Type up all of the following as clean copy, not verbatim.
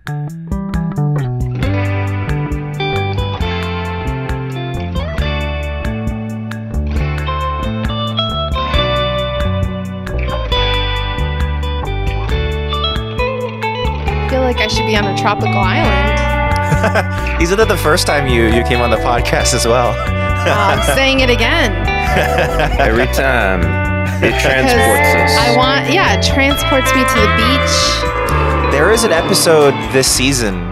I feel like I should be on a tropical island. Isn't that the first time you came on the podcast as well? I'm saying it again. Every time it transports us. It transports me to the beach. There is an episode this season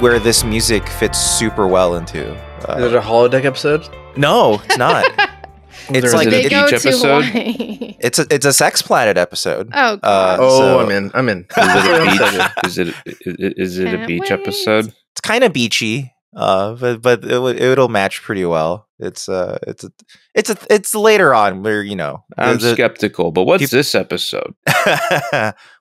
where this music fits super well into. Is it a holodeck episode? No, it's not. It's like They a go beach to episode? Hawaii. it's a Sex Planet episode. Oh, God. So I'm in. Is it a Can't beach wait. episode? It's kind of beachy, but it'll match pretty well. It's later on where I'm the- skeptical, but what's this episode?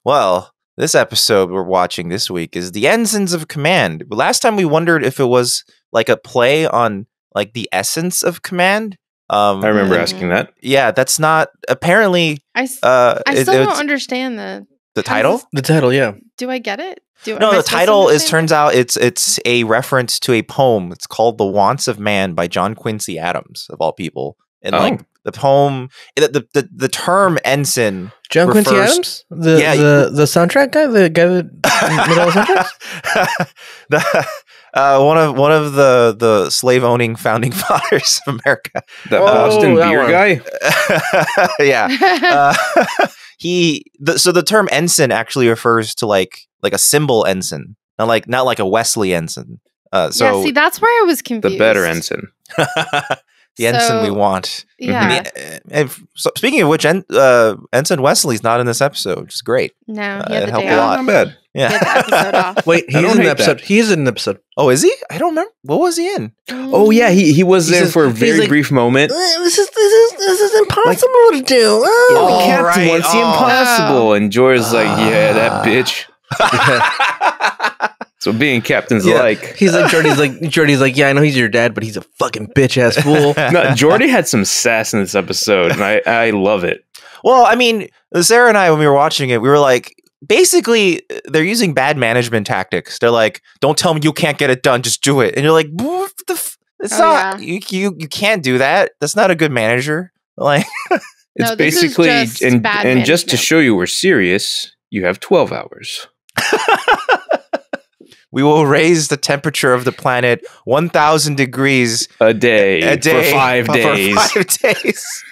Well, this episode we're watching this week is the Ensigns of Command. Last time we wondered if it was like a play on like the essence of command. I remember asking that. Yeah, that's not apparently. I still it's don't understand the title. The title, yeah. Do I get it? No, am I the supposed to title understand turns out it's a reference to a poem. It's called "The Wants of Man" by John Quincy Adams, of all people. And like the poem, the term ensign. John Quincy refers- Adams? The soundtrack guy? The guy that made all the soundtracks? One of the slave owning founding fathers of America. The Boston that beer one. guy. Yeah. So the term ensign actually refers to like a symbol ensign, not like a Wesley ensign. So see, that's where I was confused. The better ensign. the ensign we So- want. Yeah. So speaking of which, Ensign Wesley's not in this episode, which is great. No, he it had the helped day a off. lot. Not bad. He had the episode off. Wait, I he's don't in the hate episode. that. He is in an episode. Oh, is he? I don't remember. What was he in? Oh yeah, he was He there says- for a he's very like, brief moment. This is impossible to do. Oh, Captain right. wants the Oh. impossible, and Jorah's like, yeah, that bitch. So being captain's like. He's like Jordy's like, yeah, I know he's your dad, but he's a fucking bitch ass fool. No, Jordy had some sass in this episode, and I love it. Well, I mean, Sarah and I, when we were watching it, we were like, basically, they're using bad management tactics. They're like, don't tell me you can't get it done, just do it. And you're like, what the it's not, you can't do that. That's not a good manager. Like, It's No, this is basically, just bad and just to management. show you we're serious, you have 12 hours. we will raise the temperature of the planet 1,000 degrees A day for 5 days. For 5 days.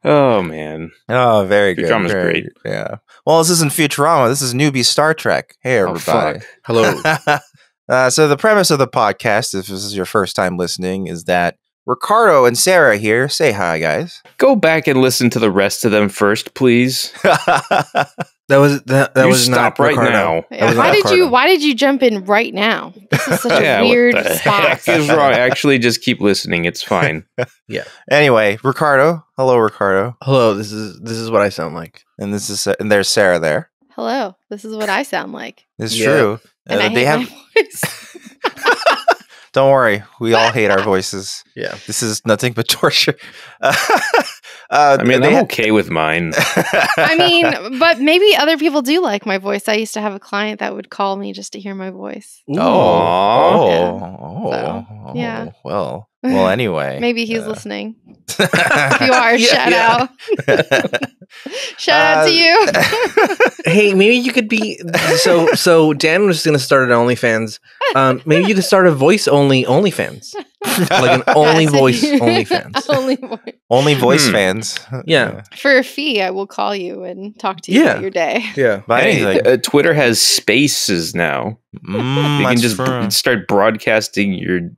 Oh, man. Oh, very good. Futurama's very great. good. Yeah. Well, this isn't Futurama. This is Newbie Star Trek. Hey, Oh, everybody. fuck. Hello. So the premise of the podcast, if this is your first time listening, is that Ricardo and Sarah here. Say hi, guys. Go back and listen to the rest of them first, please. That was You was stop not right Ricardo. now. That was Why not did Ricardo. why did you jump in right now? This is such Yeah, a weird what the spot. heck is wrong? Actually, just keep listening. It's fine. Anyway, Ricardo. Hello, Ricardo. Hello, this is what I sound like. And there's Sarah there. Hello, this is what I sound like. It's Yeah. true. And I They hate have. my voice. Don't worry, we all hate our voices. Yeah. This is nothing but torture. I mean, they I'm ha- okay with mine. I mean, but maybe other people do like my voice. I used to have a client that would call me just to hear my voice. Yeah. Well, anyway. Maybe he's listening. If you are, shout out. Shout out to you. Hey, maybe you could be so Dan was gonna start an OnlyFans. Maybe you could start a voice only OnlyFans. Like an only voice OnlyFans. Only voice. Only voice fans. Yeah. For a fee, I will call you and talk to you Yeah. about your day. Yeah. By Hey, anything. Twitter has spaces now. You can That's just true. start broadcasting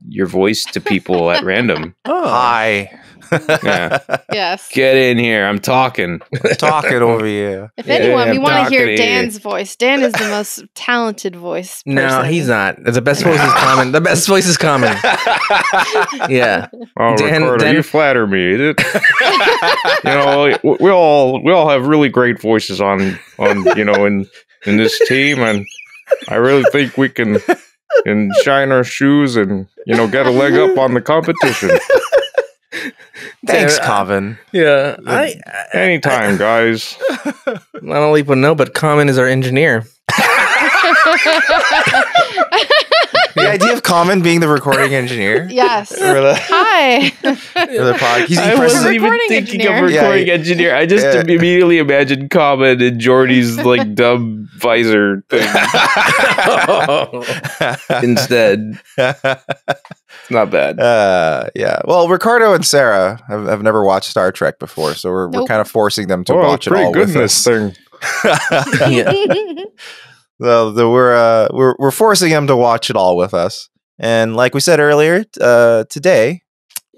your voice to people at random. Oh. Hi. Yeah. Yes. Get in here. I'm talking. Talking over here. If anyone, we I'm want to talking hear to you. Dan's voice. Dan is the most talented voice. No, person. he's not. The best voice is common. The best voice is common. Yeah. Oh, Ricardo, Dan- you flatter me. You know, we all have really great voices on in this team, and I really think we can shine our shoes and get a leg up on the competition. Thanks, Dan, Coven. Yeah. Anytime, guys. Not only people know, but Common is our engineer. The idea of Common being the recording engineer. Yes. Hi. For the podcast. I wasn't even thinking of recording engineer. I just immediately imagined Common and Jordy's like dumb visor thing. Instead. It's not bad. Yeah. Well, Ricardo and Sarah have never watched Star Trek before, so we're kind of forcing them to watch it all with us. Thing. So we're forcing them to watch it all with us. And like we said earlier, today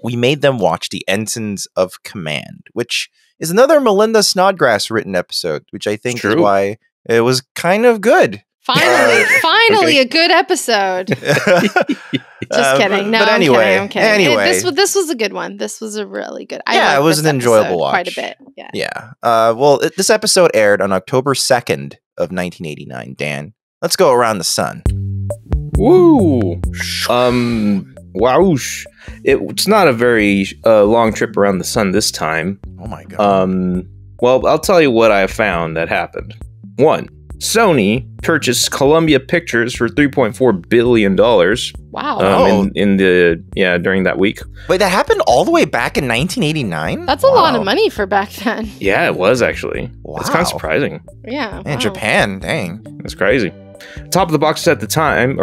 we made them watch the Ensigns of Command, which is another Melinda Snodgrass-written episode, which I think is why it was kind of good. Finally, a good episode. Just kidding. No, but anyway, I'm kidding. Anyway, this was a good one. This was a really good. It was an enjoyable watch. Quite a bit. Yeah. Well, this episode aired on October 2nd of 1989. Dan, let's go around the sun. Woo. Whoosh. It's not a very long trip around the sun this time. Oh my god. Well, I'll tell you what I found that happened. 1. Sony purchased Columbia Pictures for $3.4 billion. Wow. During that week. Wait, that happened all the way back in 1989? That's a lot of money for back then. Yeah, it was actually. Wow. It's kind of surprising. Yeah. And Japan, dang. That's crazy. Top of the box office at the time,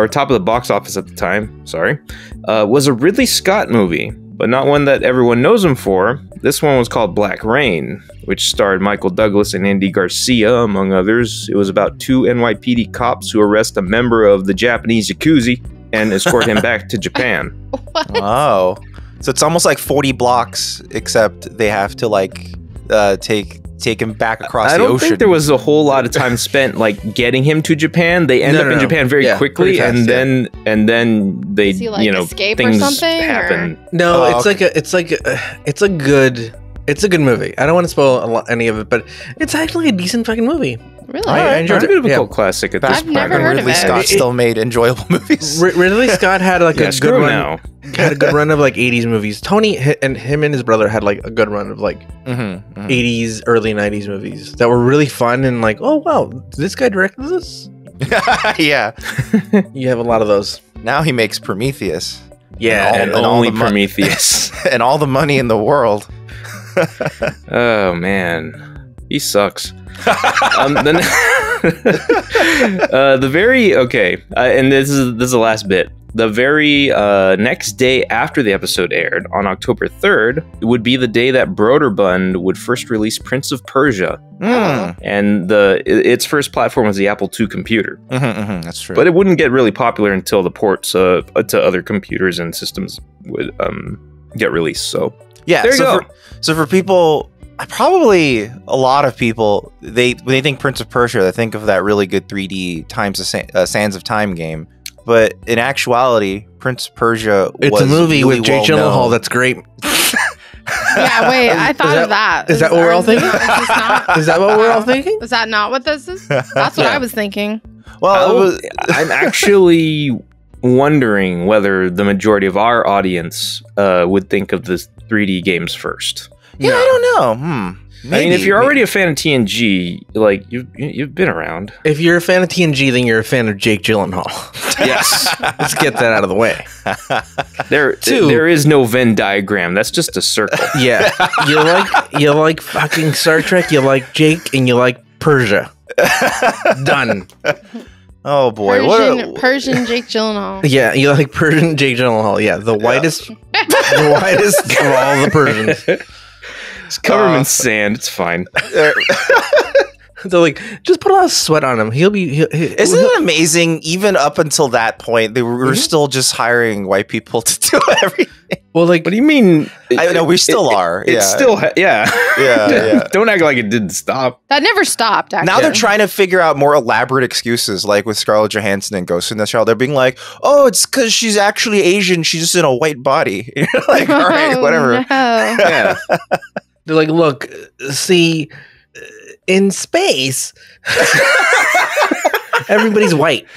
was a Ridley Scott movie, but not one that everyone knows him for. This one was called Black Rain, which starred Michael Douglas and Andy Garcia, among others. It was about 2 NYPD cops who arrest a member of the Japanese Yakuza and escort him back to Japan. What? Oh. So it's almost like 40 blocks, except they have to take him back across the ocean. I don't think there was a whole lot of time spent getting him to Japan. They end up in Japan very quickly, fast, and then they escape things or something, happen. Or? No, it's a good movie. I don't want to spoil any of it, but it's actually a decent fucking movie. Really? I enjoyed it. It's a bit of a cult classic at this point. I've never heard of it. Ridley Scott still made enjoyable movies. Ridley Scott had a good run. Had a good run of 80s movies. Tony and him and his brother had a good run of 80s, early 90s movies that were really fun and oh wow, this guy directed this? Yeah. You have a lot of those. Now he makes Prometheus. Yeah, and only Prometheus. And all the money in the world. Oh man, he sucks. And this is the last bit. The very next day after the episode aired, on October 3rd, would be the day that Broderbund would first release Prince of Persia. And its first platform was the Apple II computer. That's true. But it wouldn't get really popular until the ports to other computers and systems would get released. So yeah, there you go. So for people... Probably a lot of people, when they think Prince of Persia, they think of that really good 3D Sands of Time game. But in actuality, Prince of Persia it's a movie really with Jake Gyllenhaal that's great. Yeah, wait, I thought of that. Is that what we're all thinking? Is that what we're all thinking? Is that not what this is? That's what I was thinking. Well, I'm actually wondering whether the majority of our audience would think of the 3D games first. Yeah, I don't know. Maybe, I mean, if you're already a fan of TNG, you've been around. If you're a fan of TNG, then you're a fan of Jake Gyllenhaal. Yes, let's get that out of the way. There is no Venn diagram. That's just a circle. Yeah, you like fucking Star Trek. You like Jake, and you like Persia. Done. Oh boy, Persian Jake Gyllenhaal. Yeah, you like Persian Jake Gyllenhaal. Yeah, the whitest of all the Persians. Just cover him in sand. It's fine. They're just put a lot of sweat on him. Isn't it amazing? Even up until that point, they were still just hiring white people to do everything. Well, what do you mean? I know we still are. It's still, yeah. Don't act like it didn't stop. That never stopped. Actually, now they're trying to figure out more elaborate excuses, like with Scarlett Johansson and Ghost in the Shell. They're being like, "Oh, it's because she's actually Asian. She's just in a white body." You're like, all right, whatever. No. Yeah. They're like, look, see, in space, everybody's white.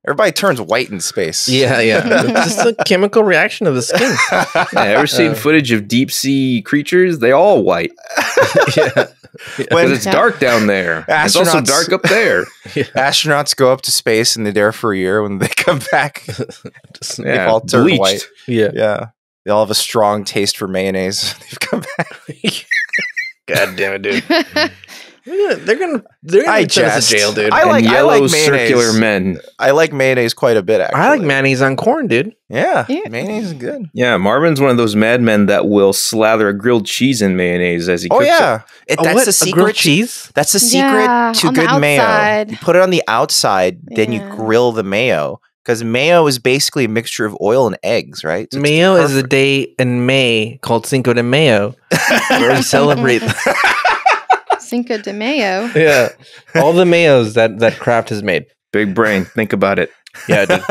Everybody turns white in space. Yeah. It's just a chemical reaction of the skin. Ever seen footage of deep sea creatures? They all white. Yeah. Because it's dark down there. It's also dark up there. Astronauts go up to space and they're there for a year. When they come back, they all turn bleached. white. Yeah. They all have a strong taste for mayonnaise. They've come back. God damn it, dude. They're gonna send us to jail, dude. I like mayonnaise. Circular men. I like mayonnaise quite a bit, actually. I like mayonnaise on corn, dude. Yeah. Mayonnaise is good. Yeah, Marvin's one of those madmen that will slather a grilled cheese in mayonnaise as he cooks it. That's the secret. Grilled cheese? That's the secret to good mayo. You put it on the outside, then you grill the mayo. Because mayo is basically a mixture of oil and eggs, right? So mayo is a day in May called Cinco de Mayo, where we celebrate. Cinco de Mayo. Yeah. All the mayos that Kraft has made. Big brain. Think about it. Yeah, dude.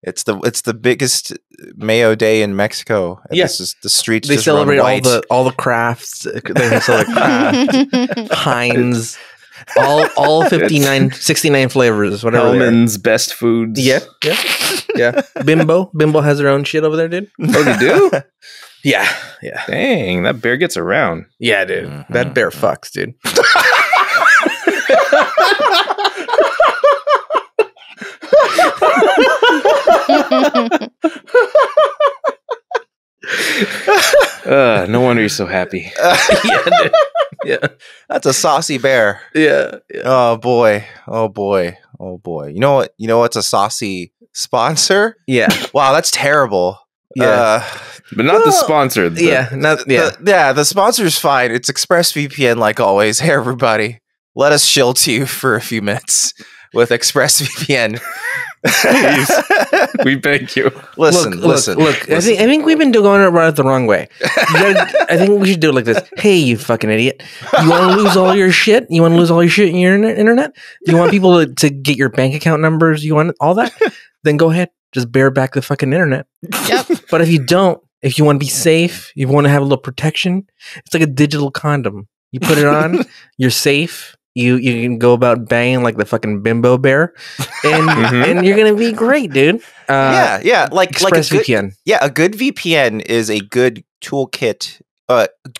It's the biggest mayo day in Mexico. And yes, is the streets. They just celebrate run white. all the crafts. They celebrate Kraft, Heinz, all 69 flavors. Whatever. Hellman's best foods. Yeah. Bimbo has their own shit over there, dude. Oh, they do? Yeah. Dang, that bear gets around. Yeah, dude. Mm-hmm. That bear fucks, dude. No wonder you're so happy. Yeah, dude. Yeah. That's a saucy bear. Yeah. Oh boy. You know what's a saucy sponsor? Yeah. Wow, that's terrible. Yeah. But not the sponsor. The sponsor's fine. It's ExpressVPN like always. Hey everybody, let us chill to you for a few minutes with ExpressVPN. Please, we beg you. Listen. Look. I think we've been going about it the wrong way. I think we should do it like this. Hey, you fucking idiot! You want to lose all your shit? You want to lose all your shit in your internet? You want people to get your bank account numbers? You want all that? Then go ahead, just bear back the fucking internet. Yep. But if you don't, if you want to be safe, you want to have a little protection. It's like a digital condom. You put it on, you're safe. You can go about banging like the fucking bimbo bear, and and you're gonna be great, dude. Like ExpressVPN. A good VPN is a good toolkit,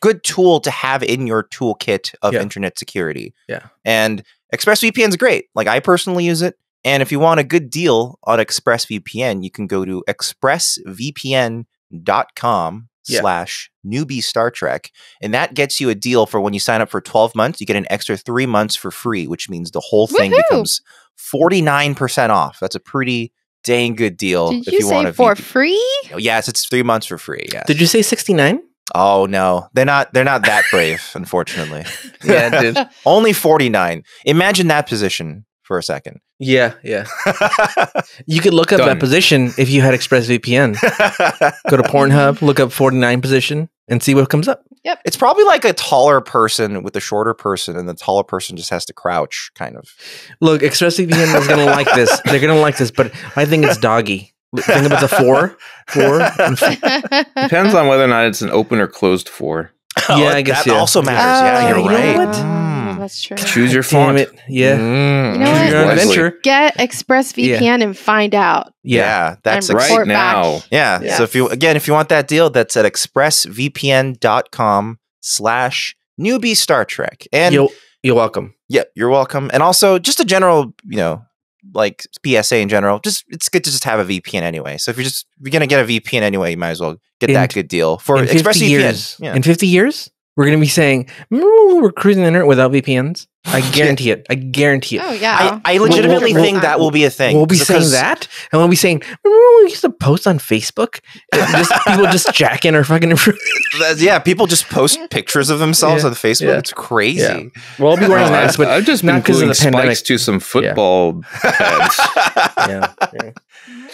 good tool to have in your toolkit of internet security. Yeah, and ExpressVPN is great. Like I personally use it, and if you want a good deal on ExpressVPN, you can go to expressvpn.com/newbie Star Trek, and that gets you a deal for when you sign up for 12 months. You get an extra 3 months for free, which means the whole thing becomes 49% off. That's a pretty dang good deal. Did you say for free? Yes, it's 3 months for free. Yes. Did you say 69? Oh no, they're not that brave, unfortunately. Yeah, dude. Only 49. Imagine that position for a second. Yeah. You could look up that position if you had ExpressVPN. Go to Pornhub, look up 49 position, and see what comes up. Yep. It's probably like a taller person with a shorter person, and the taller person just has to crouch, kind of. Look, ExpressVPN is going to like this. They're going to like this, but I think it's doggy. Think about the four. Depends on whether or not it's an open or closed 4. Yeah, I guess that also matters. You're right. Know what? That's true. Choose your font. Damn it. Yeah. You know what? Your own adventure. Get ExpressVPN and find out. Yeah, that's right now. Yeah. So if you want that deal, that's at expressvpn.com/newbie Star Trek. And you're welcome. Yep, you're welcome. And also just a general, like PSA in general, it's good to just have a VPN anyway. So if you're going to get a VPN anyway, you might as well get that good deal for ExpressVPN. In 50 years, we're going to be saying, remember when we were cruising the internet without VPNs? I guarantee it. Oh, yeah. I legitimately think that will be a thing. We'll be saying that, and we'll be saying, remember when we used to post on Facebook? People just jacking our fucking people just post pictures of themselves on Facebook. Yeah. It's crazy. Yeah. We'll all be wearing masks, but I've just been gluing spikes to some football pads.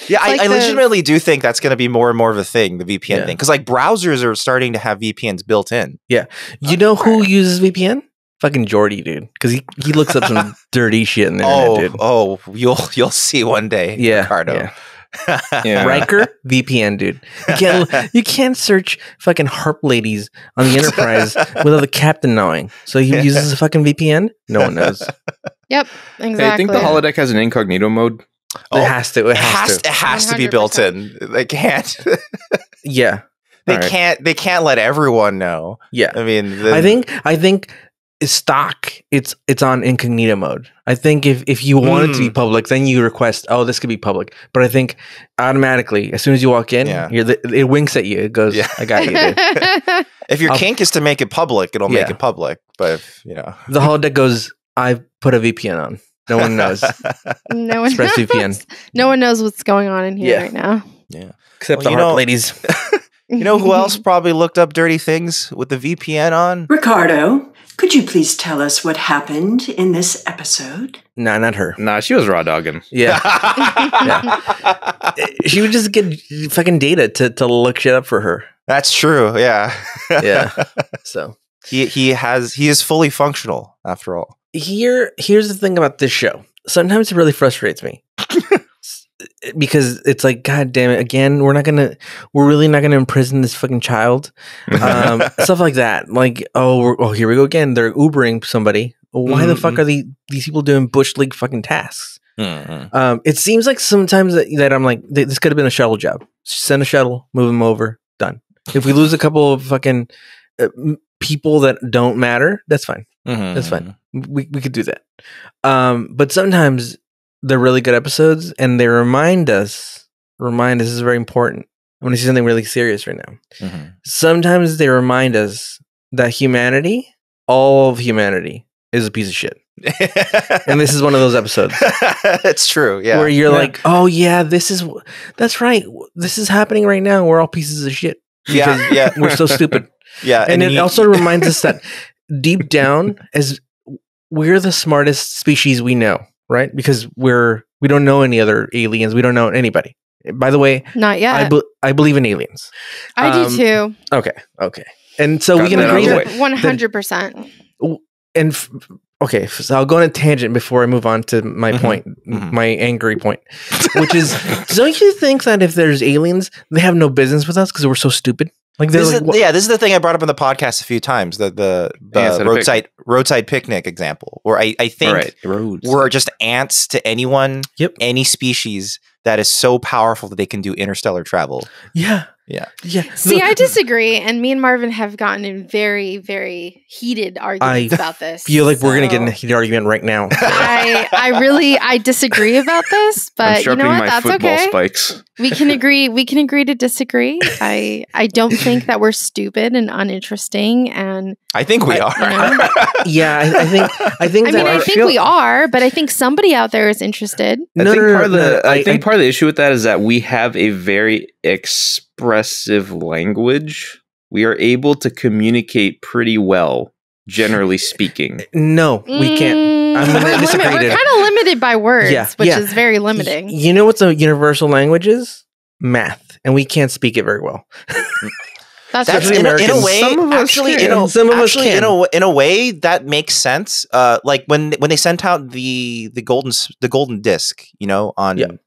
Yeah, I legitimately do think that's going to be more and more of a thing, the VPN thing. Because like browsers are starting to have VPNs built in. Yeah. You know who uses VPN? Fucking Jordy, dude. Because he looks up some dirty shit in there, dude. Oh, you'll see one day, Ricardo. Yeah. Riker, VPN, dude. You can't search fucking harp ladies on the Enterprise without the captain knowing. So he uses a fucking VPN? No one knows. Yep, exactly. Hey, I think the holodeck has an incognito mode. It has to. It has to be built in. They can't. Yeah. They can't let everyone know. Yeah. I mean, I think stock, it's on incognito mode. I think if you want it to be public, then you request, oh, this could be public. But I think automatically, as soon as you walk in, it winks at you. It goes, I got you, dude. If your kink is to make it public, it'll make it public. But if, the holodeck goes, I put a VPN on. No one knows. No one Express knows. VPN. No one knows what's going on in here right now. Yeah. Except the heart ladies. You know who else probably looked up dirty things with the VPN on? Ricardo, could you please tell us what happened in this episode? Nah, not her. Nah, she was raw dogging. Yeah. She would just get fucking data to look shit up for her. That's true. Yeah. Yeah. So he is fully functional after all. Here's the thing about this show. Sometimes it really frustrates me. Because it's like, God damn it, again, we're really not gonna imprison this fucking child. Stuff like that. Like, here we go again. They're Ubering somebody. Why the fuck are these people doing bush league fucking tasks? It seems like sometimes that I'm like, this could have been a shuttle job. Send a shuttle, move them over, done. If we lose a couple of fucking people that don't matter, that's fine. That's fine. We could do that. But sometimes they're really good episodes, and they remind us this is very important. I want to see something really serious right now. Sometimes they remind us that humanity, all of humanity, is a piece of shit. And this is one of those episodes. It's true, yeah. Where you're like, oh yeah, that's right. This is happening right now. We're all pieces of shit. Yeah. We're so stupid. Yeah. And it also reminds us that deep down, as we're the smartest species we know. Right? Because we don't know any other aliens. We don't know anybody. By the way, not yet. I believe in aliens. I do too. Okay. And so we can agree that 100%. Okay, so I'll go on a tangent before I move on to my point, my angry point, which is, don't you think that if there's aliens, they have no business with us because we're so stupid? Like, this is the thing I brought up in the podcast a few times. The roadside picnic example, where I think we're just ants to anyone, any species that is so powerful that they can do interstellar travel. Yeah. See, I disagree, and me and Marvin have gotten in very, very heated arguments about this. I feel like we're gonna get in a heated argument right now. I disagree about this, but you know what? That's okay. Spikes. We can agree to disagree. I don't think that we're stupid and uninteresting, and I think we are. Yeah, I think we are, but I think somebody out there is interested. I think part of the issue with that is that we have a very expressive language. We are able to communicate pretty well, generally speaking. No, we can't. I'm going to disagree. We're kind of limited by words, which is very limiting. You know what's a universal language is? Math, and we can't speak it very well. That's in a way. In a way, that makes sense. Like when they sent out the golden disc, on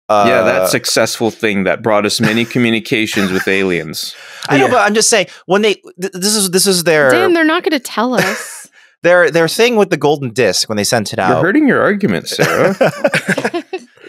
that successful thing that brought us many communications with aliens. I know, but I'm just saying when this is their damn, they're not going to tell us. Their thing with the golden disc when they sent it out. You're hurting your argument, Sarah.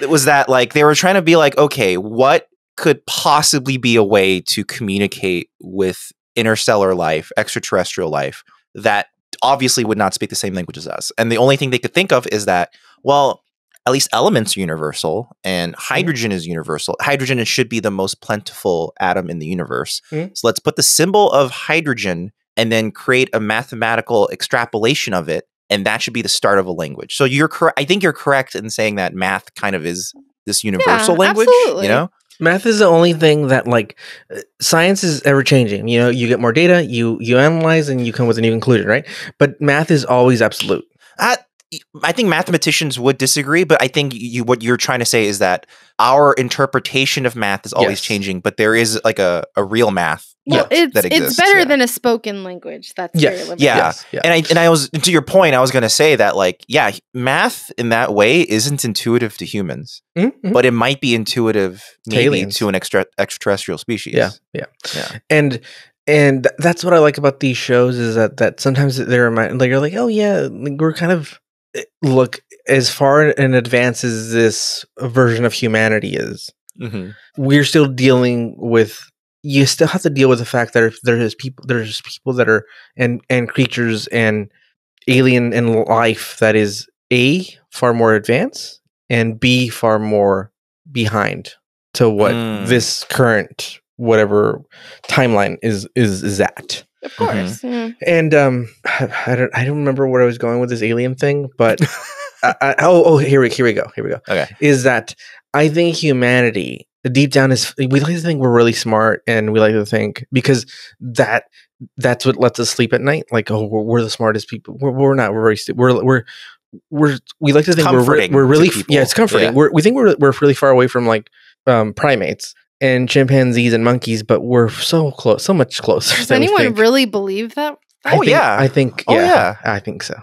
It was that like they were trying to be like, okay, what could possibly be a way to communicate with interstellar life, extraterrestrial life that obviously would not speak the same language as us? And the only thing they could think of is that, well, at least elements are universal and hydrogen is universal. Hydrogen should be the most plentiful atom in the universe. So let's put the symbol of hydrogen and then create a mathematical extrapolation of it. And that should be the start of a language. So I think you're correct in saying that math kind of is this universal language, absolutely. Math is the only thing that, like, science is ever changing. You get more data, you analyze, and you come with a new conclusion, right? But math is always absolute. I think mathematicians would disagree, but I think what you're trying to say is that our interpretation of math is always changing, but there is like a real math. Well, that exists. It's better than a spoken language. That's very limited. Yeah. And I was, to your point, I was going to say that, like, math in that way isn't intuitive to humans, but it might be intuitive maybe to an extraterrestrial species. Yeah. And that's what I like about these shows is that sometimes they're like, you're like, oh yeah, we're kind of look, as far in advance as this version of humanity is, we're still dealing with. You still have to deal with the fact that there's people that are and creatures and alien and life that is A, far more advanced, and B, far more behind to what this current whattever timeline is at. Of course. And I don't remember where I was going with this alien thing, but here we go. Okay. Is that I think humanity deep down we like to think we're really smart, and we like to think because that's what lets us sleep at night. Like, oh, we're the smartest people. We're not. We're very stupid. We like to think we're really it's comforting. Yeah. We think we're really far away from like primates and chimpanzees and monkeys, but we're so close, so much closer. Does anyone really believe that? I think so.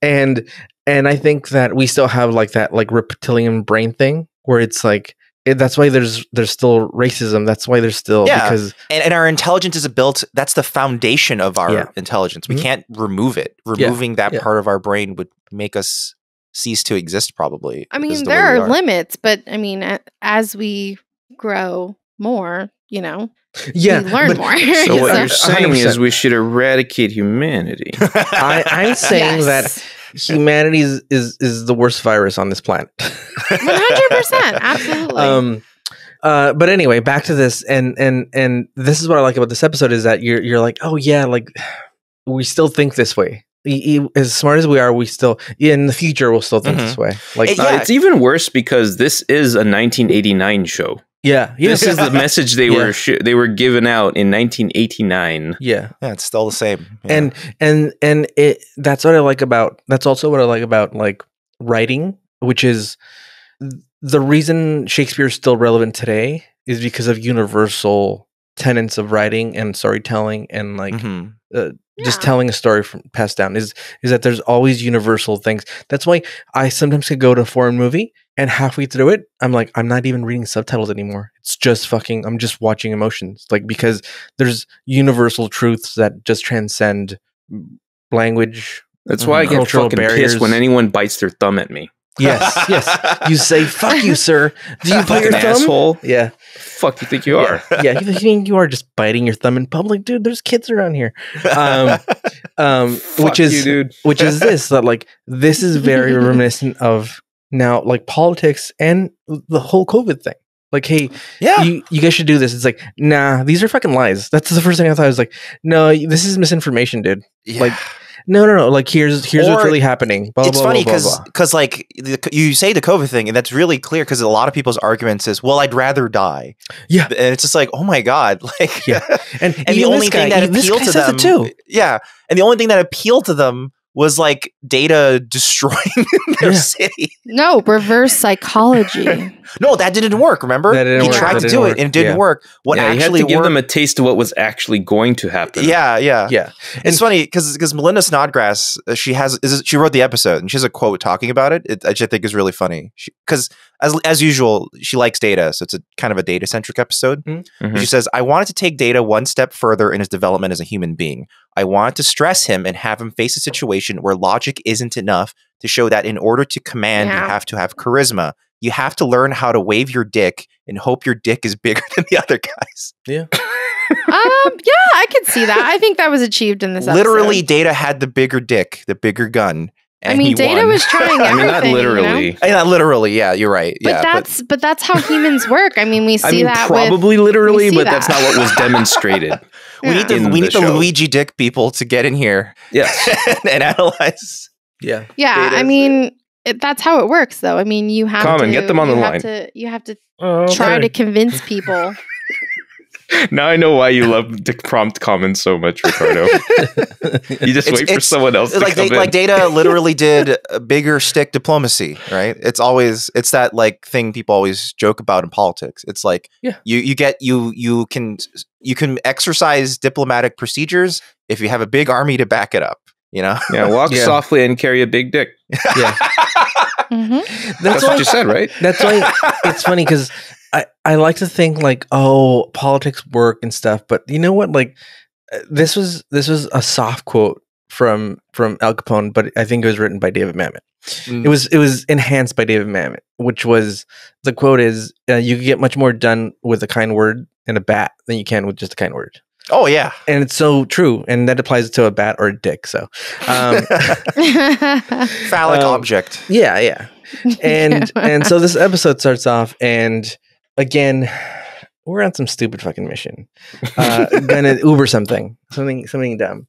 And I think that we still have like that like reptilian brain thing where it's like that's why there's still racism. That's why there's still because and our intelligence is built. That's the foundation of our intelligence. We can't remove it. Removing that part of our brain would make us cease to exist. Probably. I mean, there are limits, but I mean, as we grow more, we learn more. So what you're saying 100%. Is we should eradicate humanity. I'm saying that humanity is the worst virus on this planet. 100%, absolutely. But anyway, back to this, and this is what I like about this episode is that you're like, oh yeah, like we still think this way. As smart as we are, we still in the future we'll still think this way. Like it's even worse because this is a 1989 show. Yeah. This is the message they were given out in 1989. Yeah, it's still the same. Yeah. And that's what I like about. That's also what I like about like writing, which is the reason Shakespeare is still relevant today is because of universal tenets of writing and storytelling and like just telling a story from passed down is that there's always universal things. That's why I sometimes could go to a foreign movie and halfway through it, I'm like, I'm not even reading subtitles anymore. It's just I'm just watching emotions. Like, because there's universal truths that just transcend language. That's why I get fucking pissed when anyone bites their thumb at me. Yes. You say, fuck you, sir. Do you bite your thumb? Asshole. Yeah. Fuck you think you are? Yeah, you think you are just biting your thumb in public, dude? There's kids around here. Which is this that like this is very reminiscent of now like politics and the whole COVID thing. Like, hey, you guys should do this. It's like, nah, these are fucking lies. That's the first thing I thought. I was like, no, this is misinformation, dude. Yeah. Like, no. Like, here's what's really happening. Blah, it's funny because like you say the COVID thing, and that's really clear because a lot of people's arguments is, well, I'd rather die. Yeah, and it's just like, oh my god, like, and the only thing that appealed to them, too. And the only thing that appealed to them was like data destroying their city. No, reverse psychology. No, that didn't work. Remember, he tried to do it and it didn't work. What actually you had to give them a taste of what was actually going to happen. Yeah. It's funny because Melissa Snodgrass, she wrote the episode and she has a quote talking about it, which I think is really funny. Because as usual, she likes data, so it's a kind of a data centric episode. Mm-hmm. She says, "I wanted to take Data one step further in his development as a human being. I wanted to stress him and have him face a situation where logic isn't enough to show that in order to command, you have to have charisma. You have to learn how to wave your dick and hope your dick is bigger than the other guys." Yeah. I could see that. I think that was achieved in this episode. Literally, Data had the bigger dick, the bigger gun. I mean, Data was trying everything. I mean, not literally. You know? Not literally. Yeah, you're right. But that's how humans work. I mean, we see that probably literally, but that's not what was demonstrated. We need the Luigi dick people to get in here. Yes, and analyze. Yeah. I mean, that's how it works, though. I mean, you have to get them on the line. You have to try to convince people. Now I know why you love prompt comments so much, Ricardo. You just wait for someone else to come in. Like Data literally did a bigger stick diplomacy, right? It's that like thing people always joke about in politics. It's like you can exercise diplomatic procedures if you have a big army to back it up. You know? Yeah, walk softly and carry a big dick. Yeah. That's what you said, right? That's why it's funny because I like to think like, oh, politics work and stuff, but you know what? Like, this was a soft quote from Al Capone, but I think it was written by David Mamet. It was enhanced by David Mamet, which was, the quote is, you can get much more done with a kind word and a bat than you can with just a kind word. Oh yeah, and it's so true, and that applies to a bat or a dick. So, phallic object. Yeah. And so this episode starts off, and again, we're on some stupid fucking mission. Gonna Uber something dumb,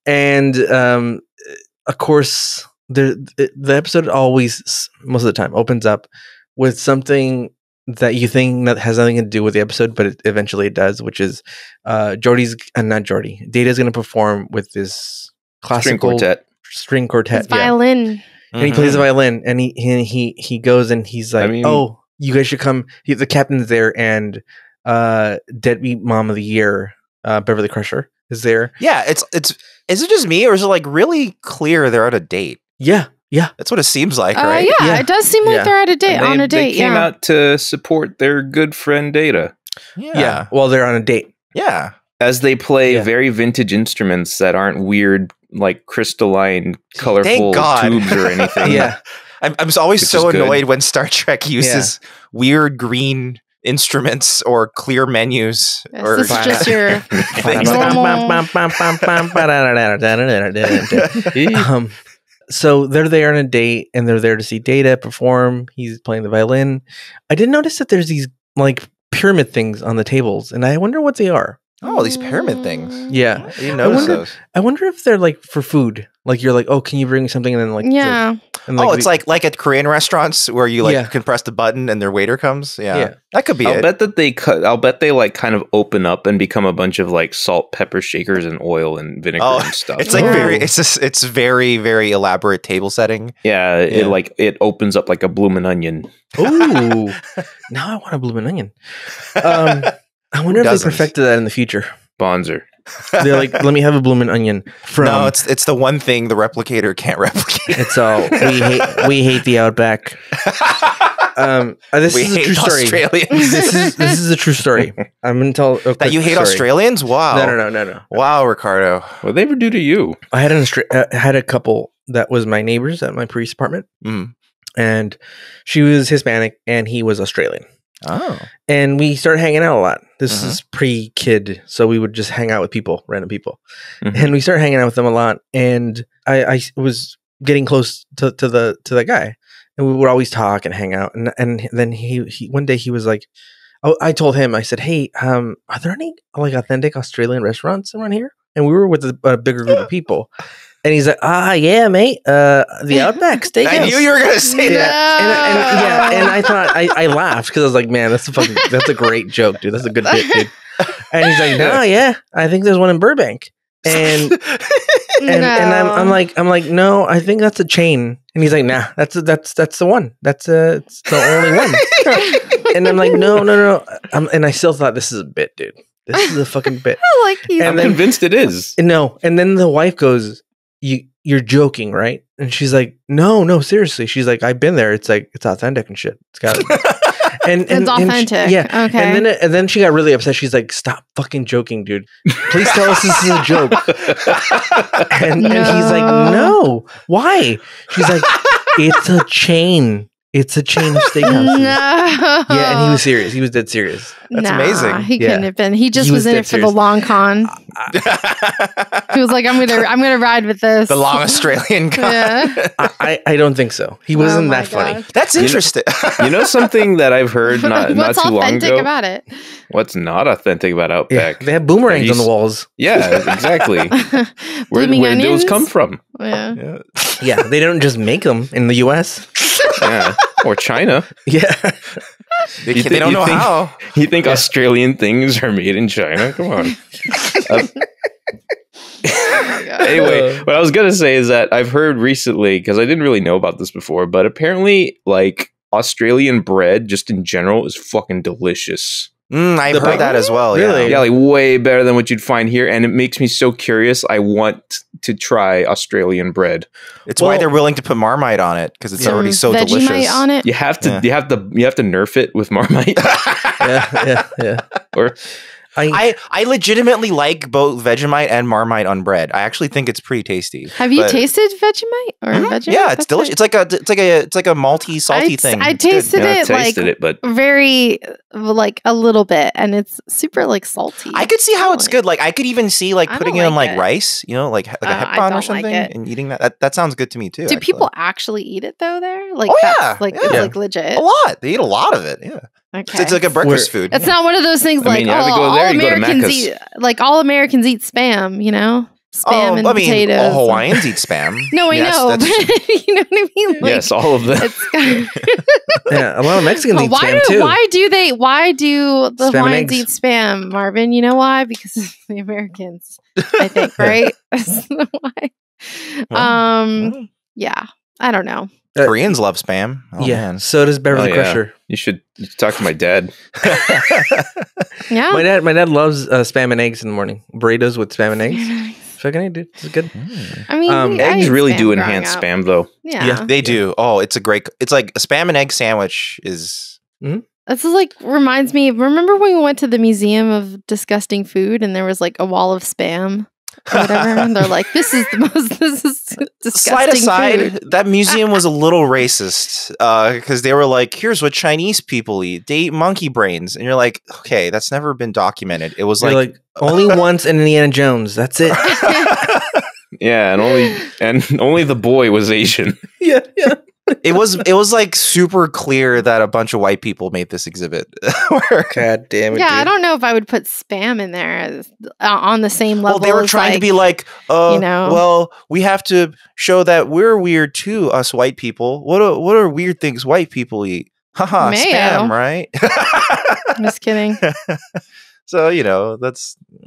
and of course, the episode always, most of the time, opens up with something that you think that has nothing to do with the episode, but eventually it does, which is Data's going to perform with this classical string quartet, his violin, and he plays the violin, and he goes and he's like, oh, you guys should come. The captain's there, and Deadbeat Mom of the Year, Beverly Crusher, is there. Yeah, is it just me, or is it like really clear they're at a date? Yeah, that's what it seems like, right? Yeah, it does seem like they're at a date, on a date. They came out to support their good friend Data. Yeah, well, they're on a date. Yeah, as they play very vintage instruments that aren't weird, like crystalline, colorful tubes or anything. Yeah, I'm always so annoyed when Star Trek uses weird green instruments or clear menus. Or this is just your So they're there on a date, and they're there to see Data perform. He's playing the violin. I did notice that there's these like pyramid things on the tables, and I wonder what they are. Oh, these pyramid things. Yeah. You notice those. I wonder if they're like for food. Like you're like, oh, can you bring me something? And then like, it's like at Korean restaurants where you can press the button and their waiter comes. Yeah. That could be I'll bet they like kind of open up and become a bunch of like salt, pepper shakers and oil and vinegar and stuff. It's like it's very, very elaborate table setting. Yeah. It opens up like a bloomin' onion. Ooh. Now I want a bloomin' onion. I wonder if they perfected that in the future. Bonzer. They're like, let me have a bloomin' onion. No, it's the one thing the replicator can't replicate. It's all we hate the Outback. This is a true story. Australians. This is a true story. I'm gonna tell that you hate Australians. Wow. No. Wow, Ricardo. What they ever do to you? I had a couple that was my neighbors at my previous apartment, and she was Hispanic and he was Australian. Oh. And we started hanging out a lot. This is pre-kid, so we would just hang out with random people. And we started hanging out with them a lot, and I was getting close to the guy, and we would always talk and hang out. And then he one day he was like, I told him, I said, hey, are there any like authentic Australian restaurants around here? And we were with a bigger group of people. And he's like, yeah, mate, the Outback Steakhouse. I knew you were going to say that. And I thought, I laughed because I was like, man, that's a great joke, dude. That's a good bit, dude. And he's like, no, yeah, I think there's one in Burbank. And I'm like, no, I think that's a chain. And he's like, nah, that's the one. It's the only one. And I'm like, no. And I still thought this is a bit, dude. This is a fucking bit. I'm convinced it is. No. And then the wife goes, you're joking, right? And she's like, no, seriously. She's like, I've been there. It's like, it's authentic and shit. It's got and it's authentic. Okay. And then she got really upset. She's like, stop fucking joking, dude. Please tell us this is a joke. And he's like, no. Why? She's like, it's a chain. It's a chain of steakhouses. No. Yeah, and he was serious. He was dead serious. That's amazing. He couldn't have been. He was in it for the long con. He was like, I'm gonna ride with this. The long Australian con. Yeah. I don't think so. He wasn't that funny. That's interesting. You know something that I've heard not too long ago? What's authentic about it? What's not authentic about Outback? Yeah, they have boomerangs on the walls. Yeah, exactly. Where did those come from? Yeah, they don't just make them in the U.S. Yeah, or China. Yeah. They don't know how. You think Australian things are made in China? Come on. Anyway, what I was going to say is that I've heard recently, because I didn't really know about this before, but apparently, like, Australian bread, just in general, is fucking delicious. I've heard that as well. Really? Yeah, like way better than what you'd find here. And it makes me so curious. I want to try Australian bread. It's why they're willing to put Marmite on it, because it's already so delicious. Vegemite on it. You have to nerf it with Marmite. Yeah. Or I legitimately like both Vegemite and Marmite on bread. I actually think it's pretty tasty. Have you tasted Vegemite or Vegemite? Yeah, it's delicious. It's like a malty, salty thing. I tasted it but very like a little bit, and it's super like salty. I could see how it's good. Like I could even see like putting it on like rice, you know, like a hepon or something, and eating that. That sounds good to me too. Do people actually eat it though there? Like it's like legit. A lot. They eat a lot of it. Yeah. Okay. It's like a breakfast food. It's not one of those things all Americans eat spam, you know? Spam and potatoes. All Hawaiians eat spam. No, I know. But you know what I mean? Like, yes, all of them. Yeah, a lot of Mexicans eat spam too. Why do the Hawaiians eat spam, Marvin? You know why? Because of the Americans, I think, right? That's why. Yeah, I don't know. Koreans love spam. Man. So does Beverly Crusher. You should talk to my dad. Yeah, my dad loves spam and eggs in the morning. Burritos with spam and eggs. Fucking A, dude. It's good. I mean, eggs really do enhance spam, though. Yeah, they do. Oh, it's like a spam and egg sandwich is. Mm-hmm. This is like reminds me. Remember when we went to the Museum of Disgusting Food and there was like a wall of spam? Or whatever, and they're like, this is disgusting. Slide aside, food. That museum was a little racist because they were like, here's what Chinese people eat. They eat monkey brains. And you're like, okay, that's never been documented. It was like only once in Indiana Jones. That's it. Yeah, and only the boy was Asian. Yeah. It was like super clear that a bunch of white people made this exhibit. God damn it! Yeah, dude. I don't know if I would put spam in there on the same level. Well, they were trying to be like, well, we have to show that we're weird too, us white people. What are weird things white people eat? Haha, spam, right? I'm just kidding. So, I don't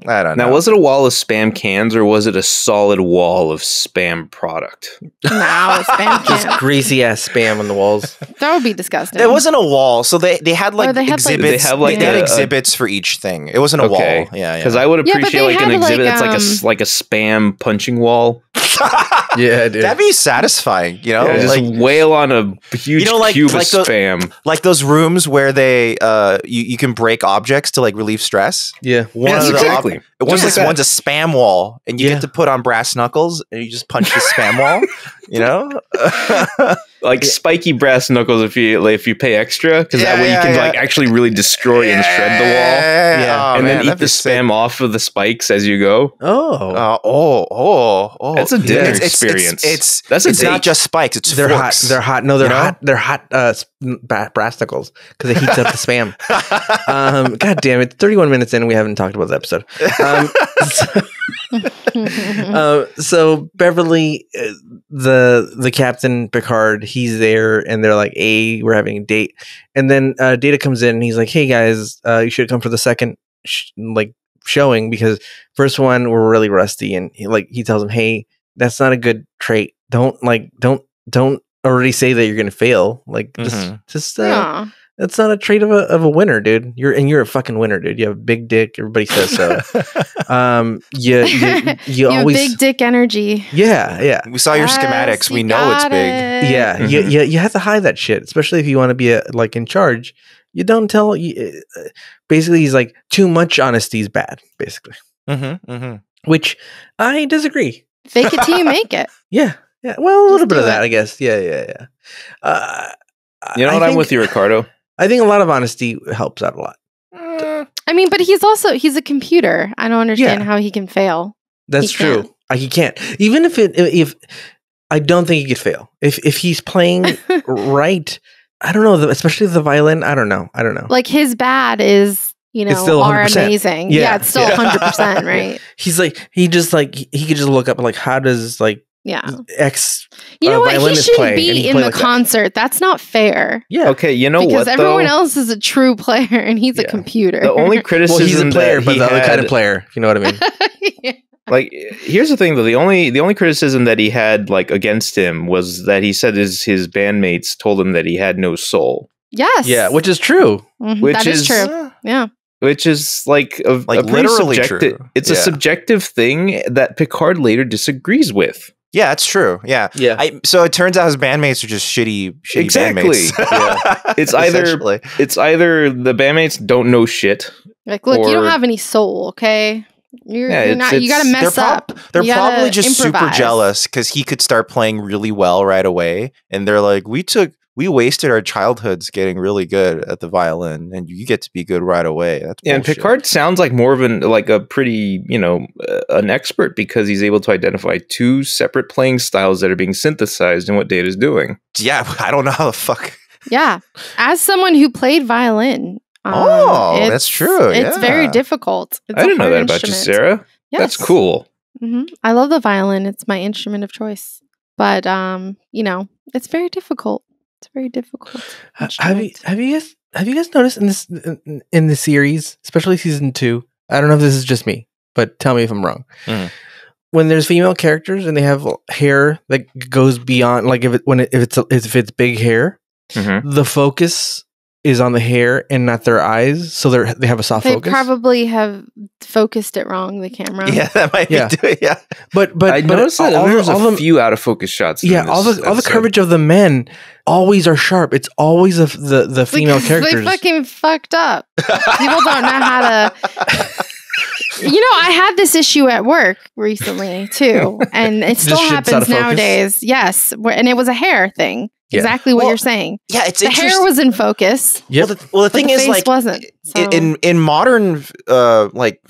know. Now, was it a wall of spam cans or was it a solid wall of spam product? No, spam cans. Just greasy ass spam on the walls. That would be disgusting. It wasn't a wall. So they had like exhibits. They had exhibits for each thing. It wasn't a wall. Yeah. Because I would appreciate like an exhibit that's like a spam punching wall. Yeah, dude. That'd be satisfying, just wail on a huge cube of spam. Like those rooms where they you can break objects to like relieve stress. Yeah. Exactly. One's a spam wall, and you get to put on brass knuckles, and you just punch the spam wall. Like spiky brass knuckles if you pay extra, because that way you can like actually really destroy and shred the wall. Yeah, and then eat the spam off of the spikes as you go. That's a dinner experience. It's not just spikes. It's they're forks. hot. They're hot. No, they're hot. They're hot brass knuckles because it heats up the spam. God damn it! 31 minutes in, we haven't talked about the episode. So Beverly, the Captain Picard, he's there, and they're like, "Hey, we're having a date." And then Data comes in, and he's like, "Hey guys, you should come for the second showing because first one we're really rusty." And he tells him, "Hey, that's not a good trait. Don't already say that you're gonna fail. That's not a trait of a winner, dude. You're a fucking winner, dude. You have a big dick. Everybody says so. You always big dick energy. Yeah. We saw your schematics. We know it's big. Yeah. You have to hide that shit, especially if you want to be in charge. You don't tell. Basically, he's like, too much honesty is bad. Basically, which I disagree. Fake it till you make it. Yeah. Well, a little bit of that, I guess. Yeah. I'm with you, Ricardo. I think a lot of honesty helps out a lot. I mean, but he's a computer. I don't understand how he can fail. That's true. He can't. Even if I don't think he could fail. If he's playing right, I don't know. Especially the violin. I don't know. Like his bad is it's still are amazing. Yeah, it's still 100%, right? He's he could just look up how does X. You know what? He shouldn't be in the concert. That's not fair. Yeah. Okay. You know what? Because everyone else is a true player, and he's a computer. The only criticism he's a player, but the other kind of player. You know what I mean? Like, here's the thing, though. The only criticism that he had against him was that he said his bandmates told him that he had no soul. Yes. Yeah, which is true. Mm-hmm. That is true. Yeah. Which is a literally true. It's a subjective thing that Picard later disagrees with. Yeah, it's true. Yeah. So it turns out his bandmates are just shitty bandmates. It's either the bandmates don't know shit Like, look, you don't have any soul, okay? You're not. You got to mess up. They're probably just super jealous because he could start playing really well right away, and they're like, we wasted our childhoods getting really good at the violin, and you get to be good right away. That's bullshit. And Picard sounds like more of a pretty, an expert because he's able to identify two separate playing styles that are being synthesized in what Data's doing. Yeah, I don't know how the fuck. Yeah, as someone who played violin. That's true. It's very difficult. I didn't know that about you, Sarah. Yes. That's cool. Mm-hmm. I love the violin. It's my instrument of choice. But it's very difficult. It's very difficult. Have you guys noticed in the series, especially season 2? I don't know if this is just me, but tell me if I'm wrong. Mm. When there's female characters and they have hair that goes beyond, like if it's big hair, the focus is on the hair and not their eyes, so they have a soft focus. They probably have focused it wrong, the camera. Yeah, that might be it. Yeah, but I noticed that there's a few out of focus shots. Yeah, all the coverage of the men always are sharp. It's always the female characters. They fucking fucked up. People don't know how to. I had this issue at work recently too, and it still happens nowadays. Yes, and it was a hair thing. Yeah. Exactly what you're saying. Yeah, it's the hair was in focus. Yep. Well, the thing is, like, wasn't so. in modern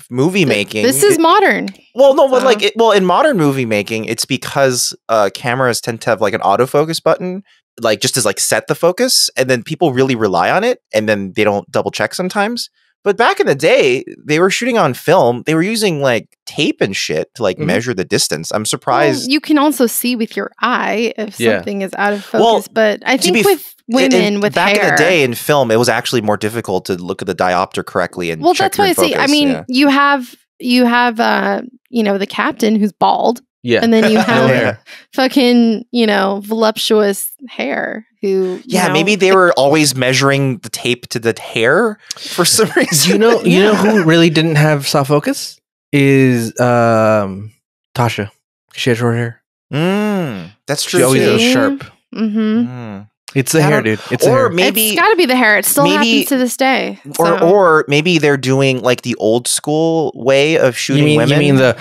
movie making. This is modern. Well, no, but in modern movie making, it's because cameras tend to have like an autofocus button, like just as like set the focus, and then people really rely on it, and then they don't double check sometimes. But back in the day, they were shooting on film. They were using like tape and shit to like measure the distance. I'm surprised. Well, you can also see with your eye if something is out of focus. But I think with women with back hair, in the day in film, it was actually more difficult to look at the diopter correctly and check your focus. I mean, you have the captain who's bald. Yeah. And then you have fucking, voluptuous hair who maybe they were always measuring the tape to the hair for some reason. You know who really didn't have soft focus is Tasha. She had short hair. That's true. She always was sharp. Mm-hmm. It's the hair, dude. It's got to be the hair. It still happens to this day. Or maybe they're doing like the old school way of shooting women. You mean the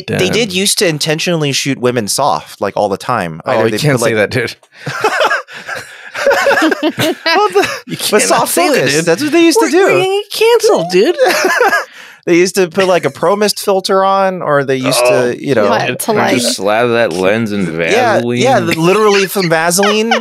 they did used to intentionally shoot women soft, like all the time. Oh, you can't say that, dude. But soft focus. That's what they used to do. Cancel, dude. They used to put like a Pro Mist filter on, or they used to, just slather that lens in Vaseline. Yeah, literally some Vaseline.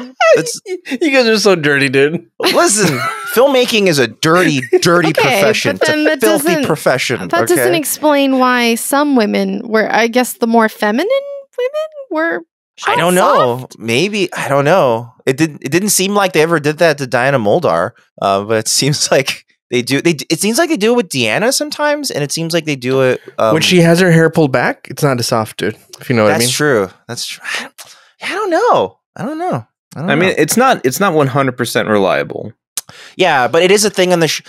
You guys are so dirty, dude. Listen, filmmaking is a dirty profession. It's a filthy profession. That doesn't explain why some women were, I guess, the more feminine women were. I don't know. Soft. Maybe I don't know. It didn't seem like they ever did that to Diana Muldaur, but it seems like. They do. It seems like they do it with Deanna sometimes, and it seems like they do it when she has her hair pulled back. It's not as soft, dude. If you know what I mean. That's true. I don't know. I mean, it's not 100% reliable. Yeah, but it is a thing on the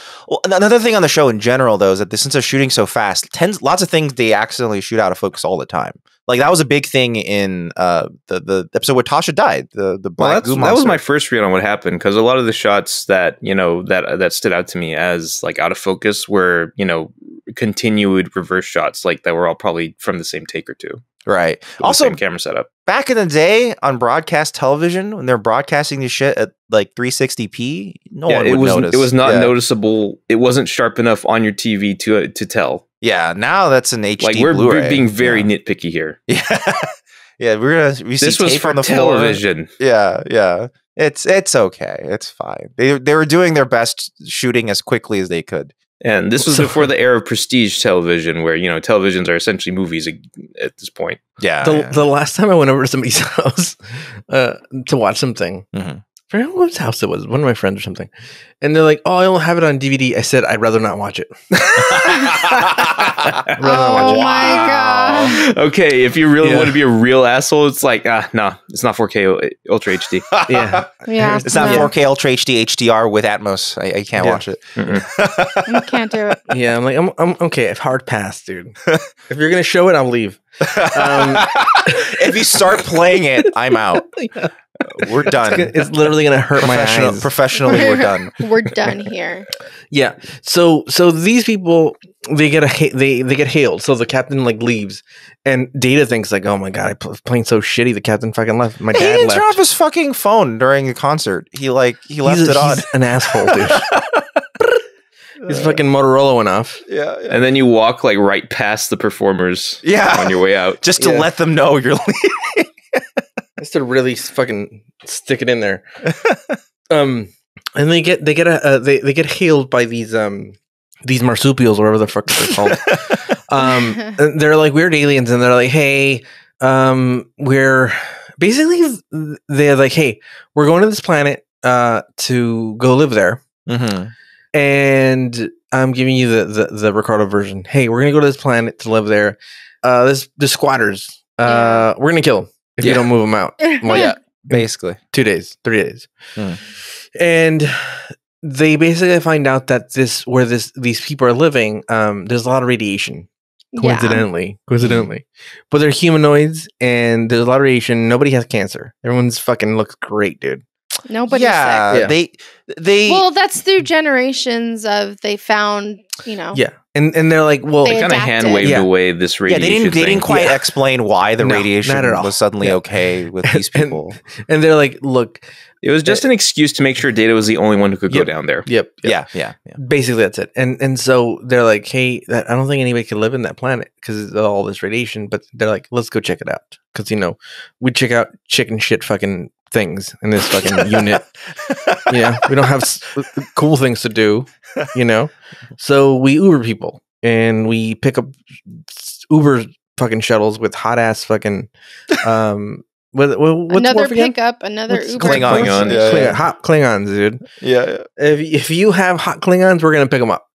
another thing on the show in general, though, is that since they're shooting so fast, lots of things they accidentally shoot out of focus all the time. Like that was a big thing in the episode where Tasha died. The black goo monster. That was my first read on what happened, because a lot of the shots that that stood out to me as like out of focus were continued reverse shots, like that were all probably from the same take or two. Right. Also, same camera setup. Back in the day on broadcast television, when they're broadcasting this shit at like 360p, no one would notice. It was not noticeable. It wasn't sharp enough on your TV to tell. Yeah, now that's an HD like we're being very nitpicky here. Yeah, yeah. We see tape for on the television. Floor. Yeah. It's okay. It's fine. They were doing their best shooting as quickly as they could. And this was before the era of prestige television, where televisions are essentially movies at this point. Yeah. The last time I went over to somebody's house to watch something, I forget whose house it was, one of my friends or something, and they're like, "Oh, I don't have it on DVD." I said, "I'd rather not watch it." Oh my god! Okay, if you really want to be a real asshole, it's like, no, it's not 4K Ultra HD. Yeah, it's not 4K Ultra HD HDR with Atmos. I can't watch it. You can't do it. Yeah, I'm like, I'm okay. I've hard passed, dude. If you're gonna show it, I'll leave. If you start playing it, I'm out. We're done. It's literally gonna hurt my eyes. Professionally, we're done. We're done here. Yeah. So these people they get hailed. So the captain like leaves, and Data thinks like, oh my god, I'm playing so shitty. The captain fucking left. My dad left. He didn't turn off his fucking phone during the concert. He left it on. He's an asshole, dude. His fucking Motorola went off. Yeah. And then you walk like right past the performers. On your way out, just to let them know you're leaving. Just to really fucking stick it in there. And they get hailed by these marsupials, whatever the fuck they're called. And they're like weird aliens, and they're like, hey, we're like, hey, we're going to this planet to go live there. Mm-hmm. And I'm giving you the Ricardo version. Hey, we're gonna go to this planet to live there. The squatters. We're gonna kill them if you don't move them out. Like, basically 2 days, 3 days. And they basically find out that these people are living. There's a lot of radiation. Coincidentally, but they're humanoids, and there's a lot of radiation. Nobody has cancer. Everyone's fucking looks great, dude. Nobody's sick. They well, that's through generations of they found, and they're like, well, they kind of hand waved away this radiation. They didn't quite explain why the radiation was suddenly okay with these people. And they're like, look, it was just an excuse to make sure Data was the only one who could go down there. Yep. Yeah. Basically, that's it. And so they're like, hey, I don't think anybody can live in that planet because of all this radiation. But they're like, let's go check it out because we check out chicken shit fucking things in this fucking unit. We don't have cool things to do. So we Uber people and we pick up Uber fucking shuttles with hot ass fucking what's another pickup, another Uber. Klingons. Hot Klingons, dude. Yeah. If you have hot Klingons, we're gonna pick them up.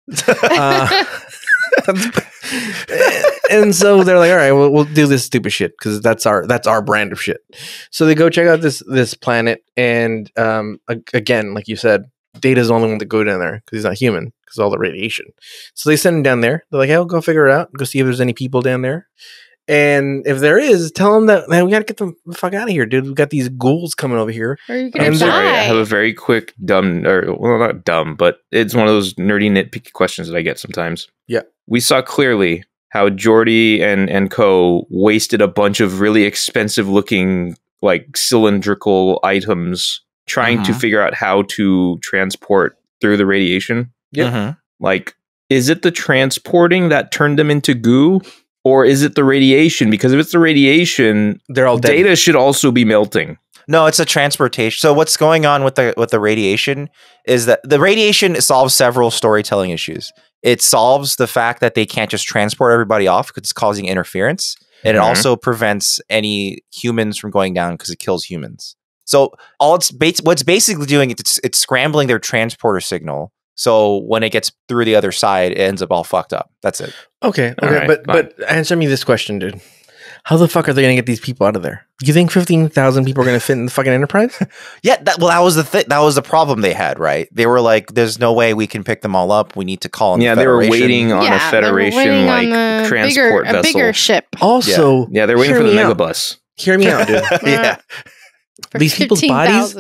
And so they're like, all right, we'll do this stupid shit because that's our brand of shit. So they go check out this planet, and again, like you said, Data's the only one to go down there because he's not human because of all the radiation. So they send him down there. They're like, hey, we'll go figure it out. Go see if there's any people down there. And if there is, tell them that, man, we gotta get the fuck out of here, dude. We've got these ghouls coming over here. Or you're gonna I'm sorry, die. I have a very quick not dumb, but it's one of those nerdy nitpicky questions that I get sometimes. Yeah. We saw clearly how Geordi and co wasted a bunch of really expensive looking like cylindrical items trying to figure out how to transport through the radiation. Yeah. Like, is it the transporting that turned them into goo? Or is it the radiation? Because if it's the radiation, they're all dead. Data should also be melting. No, it's a transportation. So what's going on with the radiation is that the radiation solves several storytelling issues. It solves the fact that they can't just transport everybody off because it's causing interference. And it also prevents any humans from going down because it kills humans. So what's basically doing, it's scrambling their transporter signal. So when it gets through the other side, it ends up all fucked up. That's it. Okay. Right, but answer me this question, dude. How the fuck are they going to get these people out of there? You think 15,000 people are going to fit in the fucking Enterprise? Yeah, that was the thing. That was the problem they had, right? They were like, "There's no way we can pick them all up. We need to call in." Yeah, the they were waiting on a Federation transport vessel, a bigger ship. Also, they're waiting for the megabus. Hear me out, dude. Yeah, these people's bodies.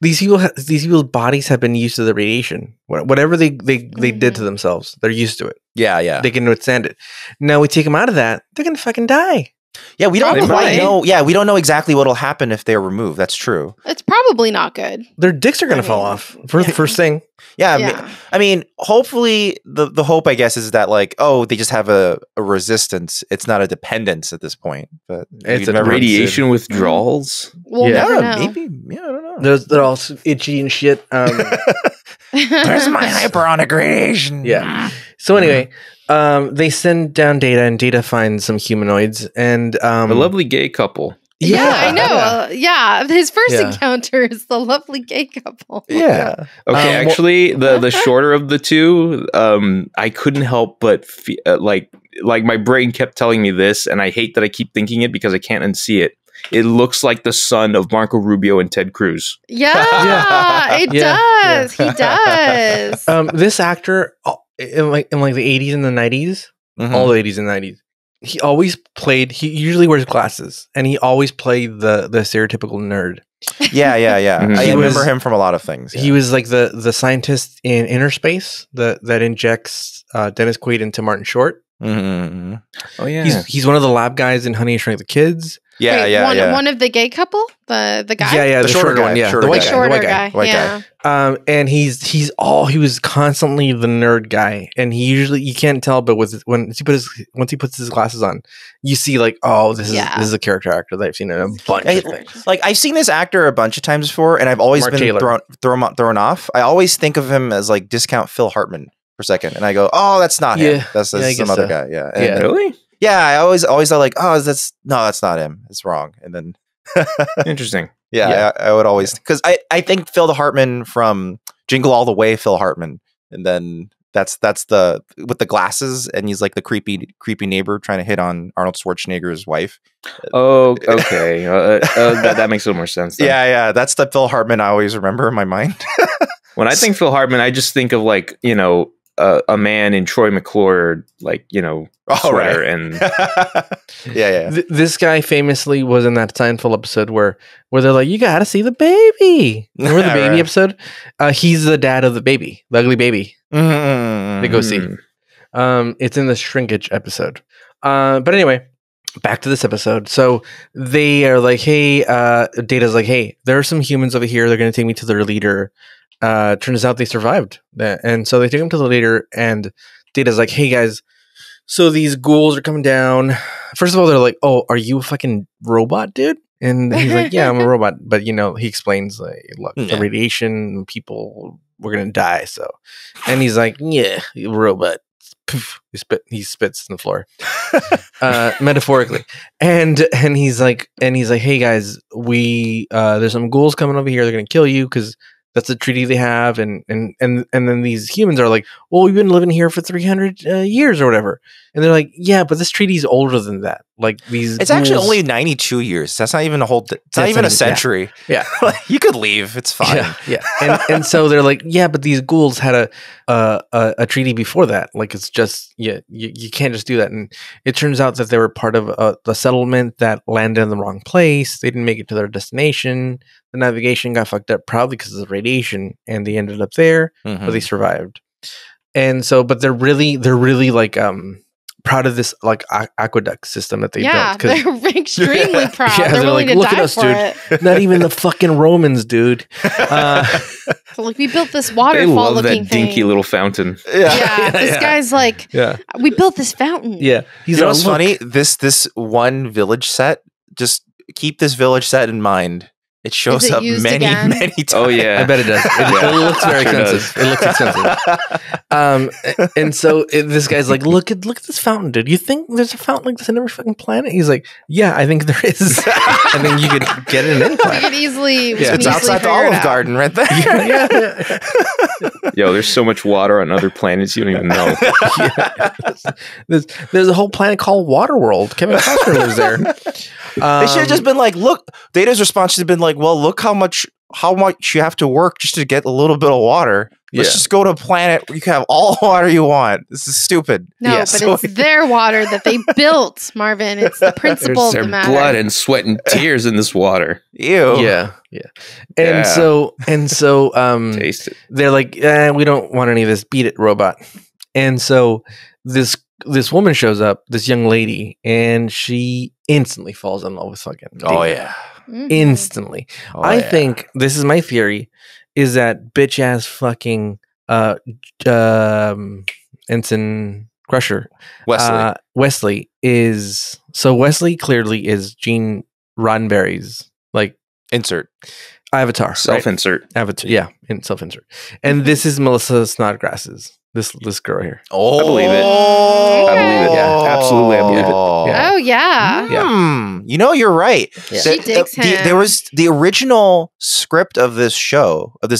These people's bodies have been used to the radiation. Whatever they did to themselves, they're used to it. Yeah. They can withstand it. Now we take them out of that, they're gonna fucking die. Yeah, we don't quite know. Yeah, we don't know exactly what'll happen if they're removed. That's true. It's probably not good. Their dicks are gonna fall off for the first thing. Yeah. I mean, hopefully the hope, I guess, is that like, they just have a resistance. It's not a dependence at this point. But it's a radiation withdrawals. We'll never know. Maybe. Yeah, I don't know. They're all itchy and shit. Where's my hyperonic radiation? Yeah. So anyway, they send down Data, and Data finds some humanoids, and a lovely gay couple. Yeah, I know. Yeah, his first encounter is the lovely gay couple. Yeah. Okay, actually, the shorter of the two, I couldn't help but like my brain kept telling me this, and I hate that I keep thinking it because I can't unsee it. It looks like the son of Marco Rubio and Ted Cruz. Yeah, it does. He does. This actor in the 80s and the 90s, all the 80s and 90s, he always played. He usually wears glasses, and he always played the stereotypical nerd. Yeah. Mhm. I remember him from a lot of things. He was like the scientist in Inner Space that injects Dennis Quaid into Martin Short. Mm-hmm. Oh yeah. He's one of the lab guys in Honey I Shrunk the Kids. One of the gay couple, the guy. Yeah, the shorter guy, one. Yeah, shorter the white guy. guy. Shorter The guy. White guy. And he was constantly the nerd guy, and he usually, you can't tell, but once he puts his glasses on, you see like, oh, this is a character actor that I've seen in a bunch of things. Like I've seen this actor a bunch of times before, and I've always Mark been Taylor. thrown off. I always think of him as like discount Phil Hartman for a second, and I go, oh, that's not him. That's some other guy. Yeah. And, Really? Yeah. I always thought like, oh, that's not him. It's wrong. And then Interesting. Yeah. I would always, because I think Phil Hartman from Jingle All the Way, Phil Hartman, and then that's the with the glasses, and he's like the creepy neighbor trying to hit on Arnold Schwarzenegger's wife. Oh, okay. That makes a little more sense. Then. Yeah, that's the Phil Hartman I always remember in my mind. When I think Phil Hartman, I just think of like, a man in Troy McClure, like, sweater right. and yeah. This guy famously was in that Seinfeld episode where they're like, you gotta see the baby. Remember the baby Right. episode? He's the dad of the baby, the ugly baby. They go see. It's in the shrinkage episode. But anyway, back to this episode. So they are like, hey, Data's like, hey, there are some humans over here. They're going to take me to their leader. Turns out they survived. And so they take him to the leader, and Data's like, hey guys, so these ghouls are coming down. First of all, they're like, oh, are you a fucking robot, dude? And he's like, yeah, I'm a robot. But, he explains, like, look, the radiation, people, we're going to die. So, and he's like, yeah, robot. Poof, he spits in the floor, metaphorically. And he's like, hey guys, there's some ghouls coming over here. They're going to kill you because that's the treaty they have. And then these humans are like, well, we've been living here for 300 years or whatever. And they're like, yeah, but this treaty is older than that. Like these, it's actually only 92 years. That's not even it's not even a century. Yeah. You could leave. It's fine. Yeah. And so they're like, yeah, but these ghouls had a treaty before that. Like, it's just, you can't just do that. And it turns out that they were part of the settlement that landed in the wrong place. They didn't make it to their destination. The navigation got fucked up probably because of the radiation, and they ended up there, but they survived. And so, but they're really like, proud of this like aqueduct system that they built. Yeah, they're extremely proud. Yeah, they're willing like, to look die at us, for dude. it. Not even the fucking Romans, dude. So, like, we built this they waterfall love looking that thing. dinky little fountain. Yeah, this guy's like, we built this fountain. Yeah, He's what's funny? This one village set. Just keep this village set in mind. It shows up many times. Oh yeah, I bet it does. It looks very expensive. It looks expensive. And so this guy's like, look at this fountain, dude. You think there's a fountain like this in every fucking planet? He's like, yeah, I think there is. I think you could get it in any planet. You could easily, it's outside the Olive Garden right there. Yeah. Yo, there's so much water on other planets you don't even know. There's a whole planet called Waterworld. Kevin Costner lives there. They should have just been like, look, Data's response should have been like, well, look how much you have to work just to get a little bit of water. Let's just go to a planet where you can have all the water you want. This is stupid. No, but it's their water that they built, Marvin. It's the principle of the matter. There's blood and sweat and tears in this water. Ew. Yeah. And so taste it. They're like, we don't want any of this. Beat it, robot. And so this woman shows up, this young lady, and she instantly falls in love with fucking Data. Oh yeah. Instantly. I think this is my theory, is that bitch ass fucking Ensign Crusher Wesley clearly is Gene Roddenberry's like insert avatar, self-insert. Right? Avatar, yeah, in self-insert. And this is Melissa Snodgrass's. This girl here. Oh, I believe it. Yeah, absolutely, I believe it. Yeah. Oh yeah. You know, you're right. Yeah. She digs him. There was the original script of this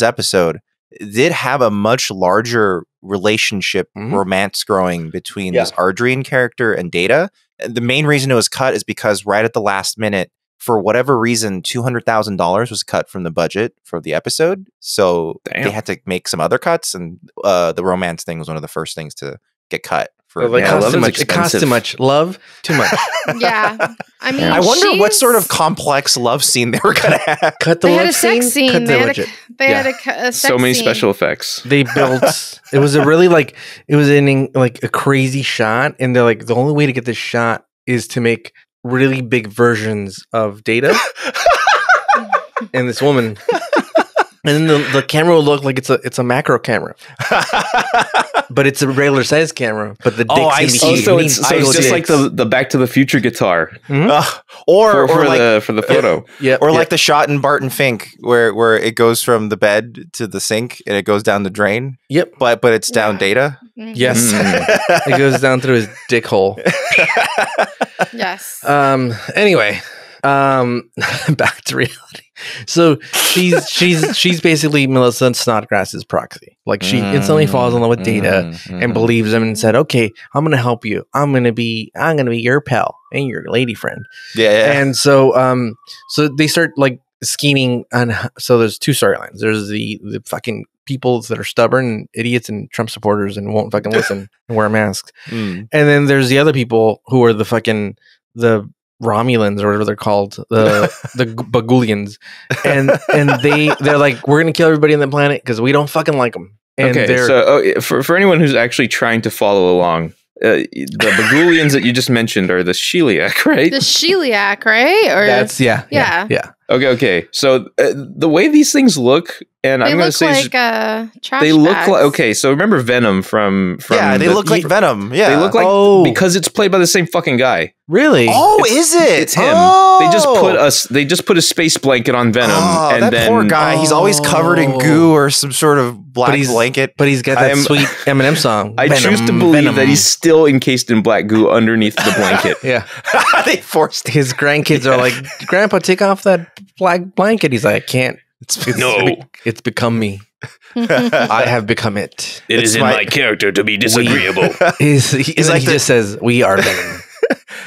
episode did have a much larger relationship romance growing between this Ardrian character and Data. And the main reason it was cut is because right at the last minute, for whatever reason, $200,000 was cut from the budget for the episode. So they had to make some other cuts, and the romance thing was one of the first things to get cut for like, it costs too much. Love, too much. Yeah. I mean, I wonder what sort of complex love scene they were going to have. Cut the they had a sex scene. They had a sex so many scene. special effects. They built. It was a really it was a crazy shot, and they're like, the only way to get this shot is to make really big versions of Data and this woman. And then the camera will look like it's a macro camera, but it's a regular size camera. But the dick's gonna be huge. So it's just like the Back to the Future guitar, or for the photo, like the shot in Barton Fink where it goes from the bed to the sink and it goes down the drain. Yep, but it's down Data. Mm-hmm. Yes, it goes down through his dick hole. Yes. Anyway, back to reality. So she's basically Melissa Snodgrass's proxy. Like she instantly falls in love with Data and believes him and said, "Okay, I'm gonna help you. I'm gonna be your pal and your lady friend." Yeah. And so so they start like scheming on. So there's two storylines. There's the fucking people that are stubborn and idiots and Trump supporters and won't fucking listen and wear masks. And then there's the other people who are the Romulans or whatever they're called, the Bagulians, and they're like, we're gonna kill everybody on the planet because we don't fucking like them. And so for anyone who's actually trying to follow along, the Bagulians that you just mentioned are the Sheiliac, right? The Sheiliac, right? Or that's yeah. Okay. So the way these things look, and I'm going to say, trash they look bags. like So remember Venom from they look like Venom. Yeah, they look like because it's played by the same fucking guy. Really? Is it? It's him. They just put a space blanket on Venom, and that then poor guy. He's always covered in goo or some sort of black blanket. But he's got that sweet Eminem song. I choose to believe that he's still encased in black goo underneath the blanket. Yeah, they forced his grandkids are like, "Grandpa, take off that black blanket." He's like, "I can't. It's become me. I have become it. It is in my character to be disagreeable." He just says, "We are Venom."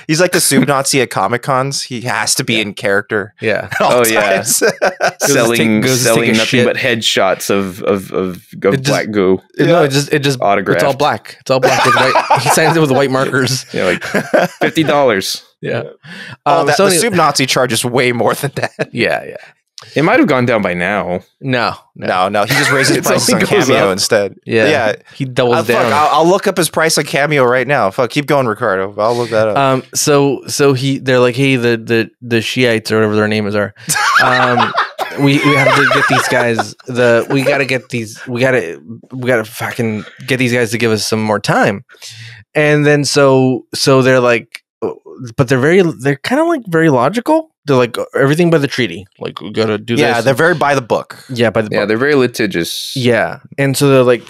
He's like the soup Nazi at Comic Cons. He has to be in character. Yeah. Selling nothing but headshots of black goo. No, it just autographed. It's all black. It's all black. With white. He signs it with white markers. Yeah, like $50. Yeah. The soup Nazi charges way more than that. Yeah. It might have gone down by now. No. He just raises prices on Cameo instead. Yeah. He doubles down. I'll look up his price on Cameo right now. Keep going, Ricardo. I'll look that up. They're like, hey, the Shiites or whatever their names are. We have to get these guys. We gotta fucking get these guys to give us some more time. And then so they're like, but they're kind of like very logical. They're like, everything by the treaty. Like, we gotta do this. Yeah, they're very by the book. Yeah, by the book. Yeah, they're very litigious. Yeah. And so they're like,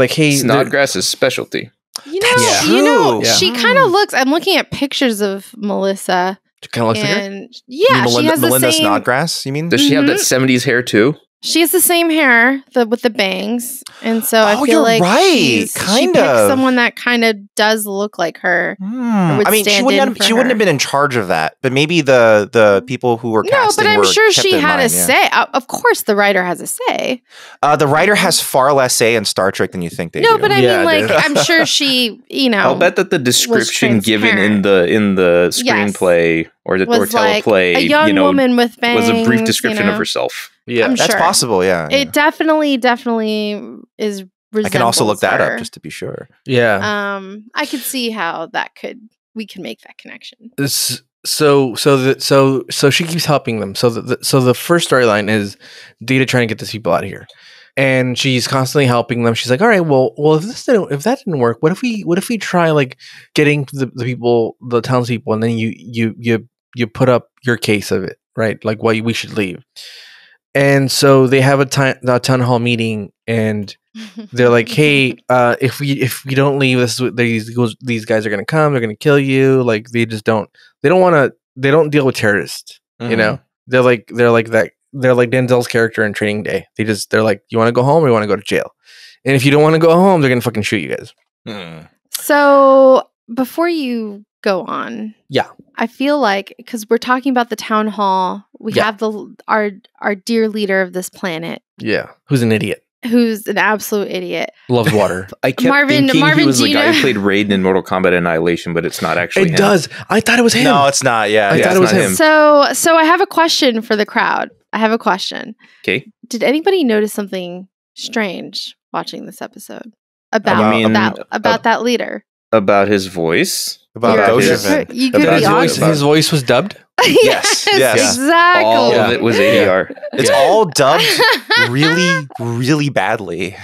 hey, Snodgrass's specialty. She kind of looks. I'm looking at pictures of Melissa. She kind of looks like her. Yeah, she has Melinda the same. Snodgrass. You mean? Does she have that 70s hair too? She has the same hair with the bangs, and so I feel like right. She picked someone that kind of does look like her. I mean, she wouldn't have been in charge of that, but maybe the people who were casting. No, but I'm sure she had a say. Of course, the writer has a say. The writer has far less say in Star Trek than you think they do. No, but I mean, like, I'm sure she, I'll bet that the description given in the screenplay or teleplay, a young woman with bangs, was a brief description of herself. Yeah, that's possible. Yeah, it definitely is. I can also look that up just to be sure. Yeah. I could see how we can make that connection. So she keeps helping them. So the first storyline is Data trying to get these people out of here, and she's constantly helping them. She's like, all right, well, if that didn't work, what if we try like getting the townspeople, and then you put up your case of it, right? Like why we should leave. And so they have a town hall meeting, and they're like, "Hey, if we don't leave, these guys are gonna come. They're gonna kill you. Like they don't deal with terrorists. Mm-hmm. You know, they're like that. They're like Denzel's character in Training Day. They're like, you want to go home or you want to go to jail? And if you don't want to go home, they're gonna fucking shoot you guys." So before you go on, yeah, I feel like because we're talking about the town hall, we have our dear leader of this planet. Yeah, who's an idiot. who's an absolute idiot. Loves water. I kept Marvin thinking he was Gino. the guy who played Raiden in Mortal Kombat Annihilation, but it's not actually him. It does. I thought it was him. No, it's not. Yeah, I thought it was him. So I have a question for the crowd. I have a question. Okay. Did anybody notice something strange watching this episode about that leader? About his voice. About you could be honest. His voice was dubbed? Yes, exactly. All of it was ADR. It's all dubbed really, really badly.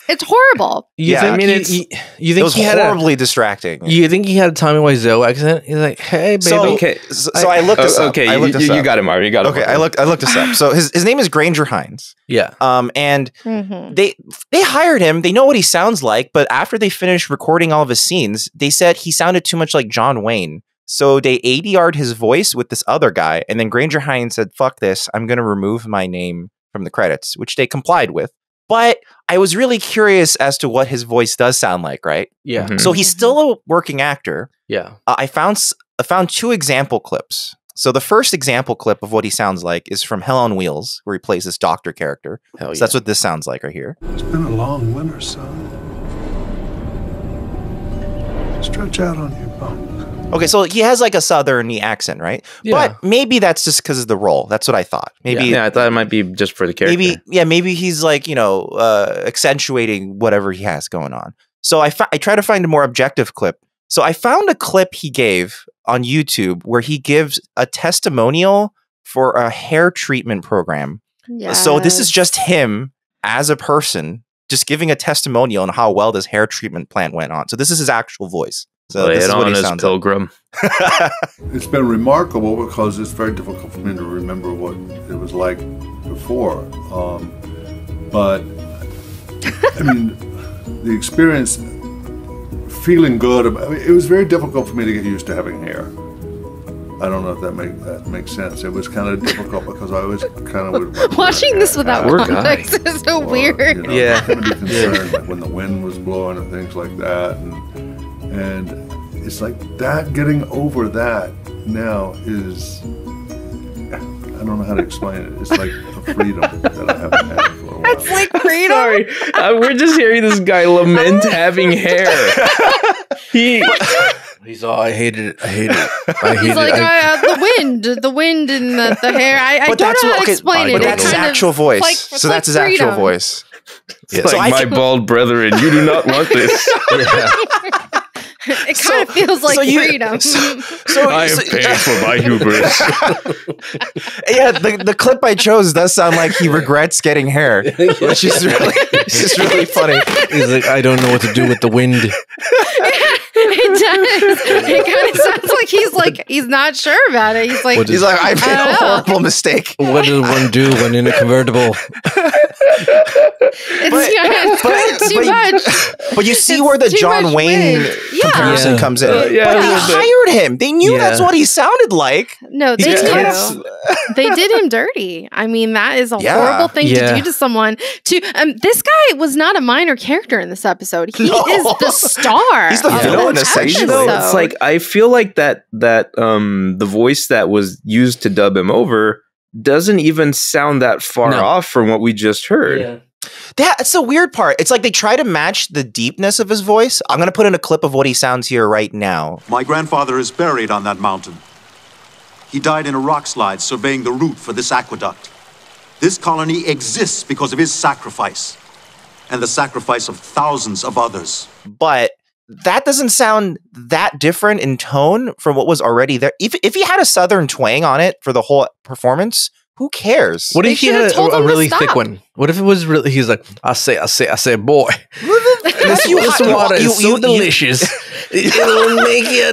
It's horrible. You think it was horribly distracting. You think he had a Tommy Wiseau accent? He's like, "Hey, baby." So I looked this up. Okay, you got it, Marv. You got it. Okay, I looked this up. So his name is Granger Hines. Yeah. And they hired him. They know what he sounds like, but after they finished recording all of his scenes, they said he sounded too much like John Wayne. So they ADR'd his voice with this other guy, and then Granger Hines said, "Fuck this, I'm going to remove my name from the credits," which they complied with. But I was really curious as to what his voice does sound like, right? Yeah. So he's still a working actor. Yeah. I found 2 example clips. So the first example clip of what he sounds like is from Hell on Wheels, where he plays this doctor character. So that's what this sounds like right here. It's been a long winter, son. Stretch out on your bunk. Okay, so he has like a southerny accent, right? Yeah. But maybe that's just because of the role. That's what I thought. Maybe, I thought it might be just for the character. Maybe he's like, accentuating whatever he has going on. So I try to find a more objective clip. So I found a clip he gave on YouTube where he gives a testimonial for a hair treatment program. Yes. So this is just him as a person just giving a testimonial on how well this hair treatment plant went on. So this is his actual voice. So this is what he sounds Pilgrim. like. It's been remarkable because it's very difficult for me to remember what it was like before. But I mean, the experience, feeling good. It was very difficult for me to get used to having hair. I don't know if that makes sense. It was kind of difficult because I always kind of would watching this without context is so weird. Kind of be concerned like when the wind was blowing and things like that, and it's like that. Getting over that now is, I don't know how to explain it. It's like a freedom that I haven't had for a while. It's like freedom. Sorry, we're just hearing this guy lament having hair. He's all, I hated it. He's like, the wind and the hair. I don't know how to explain it. But that's his actual voice. So that's his actual voice. It's like, my bald brethren, you do not want this. It kind of feels like freedom. I am paying for my hubris. Yeah, the clip I chose does sound like he regrets getting hair, which is really funny. He's like, I don't know what to do with the wind. It does. It kind of sounds like he's not sure about it. He's like, I made a horrible mistake. What does one do when in a convertible? It's too much. But you see where the John Wayne comparison comes in. But they hired him. They knew that's what he sounded like. No, they did. They did him dirty. I mean, that is a horrible thing to do to someone. This guy was not a minor character in this episode. He is the star. He's the villain. It's like I feel like that the voice that was used to dub him over doesn't even sound that far off from what we just heard. Yeah. That's the weird part. It's like they try to match the deepness of his voice. I'm going to put in a clip of what he sounds here right now. My grandfather is buried on that mountain. He died in a rock slide surveying the route for this aqueduct. This colony exists because of his sacrifice and the sacrifice of thousands of others. But that doesn't sound that different in tone from what was already there. If he had a southern twang on it for the whole performance, who cares? What if he had a really thick one? What if it was really? He's like, I say, boy, this water is so delicious. It'll make your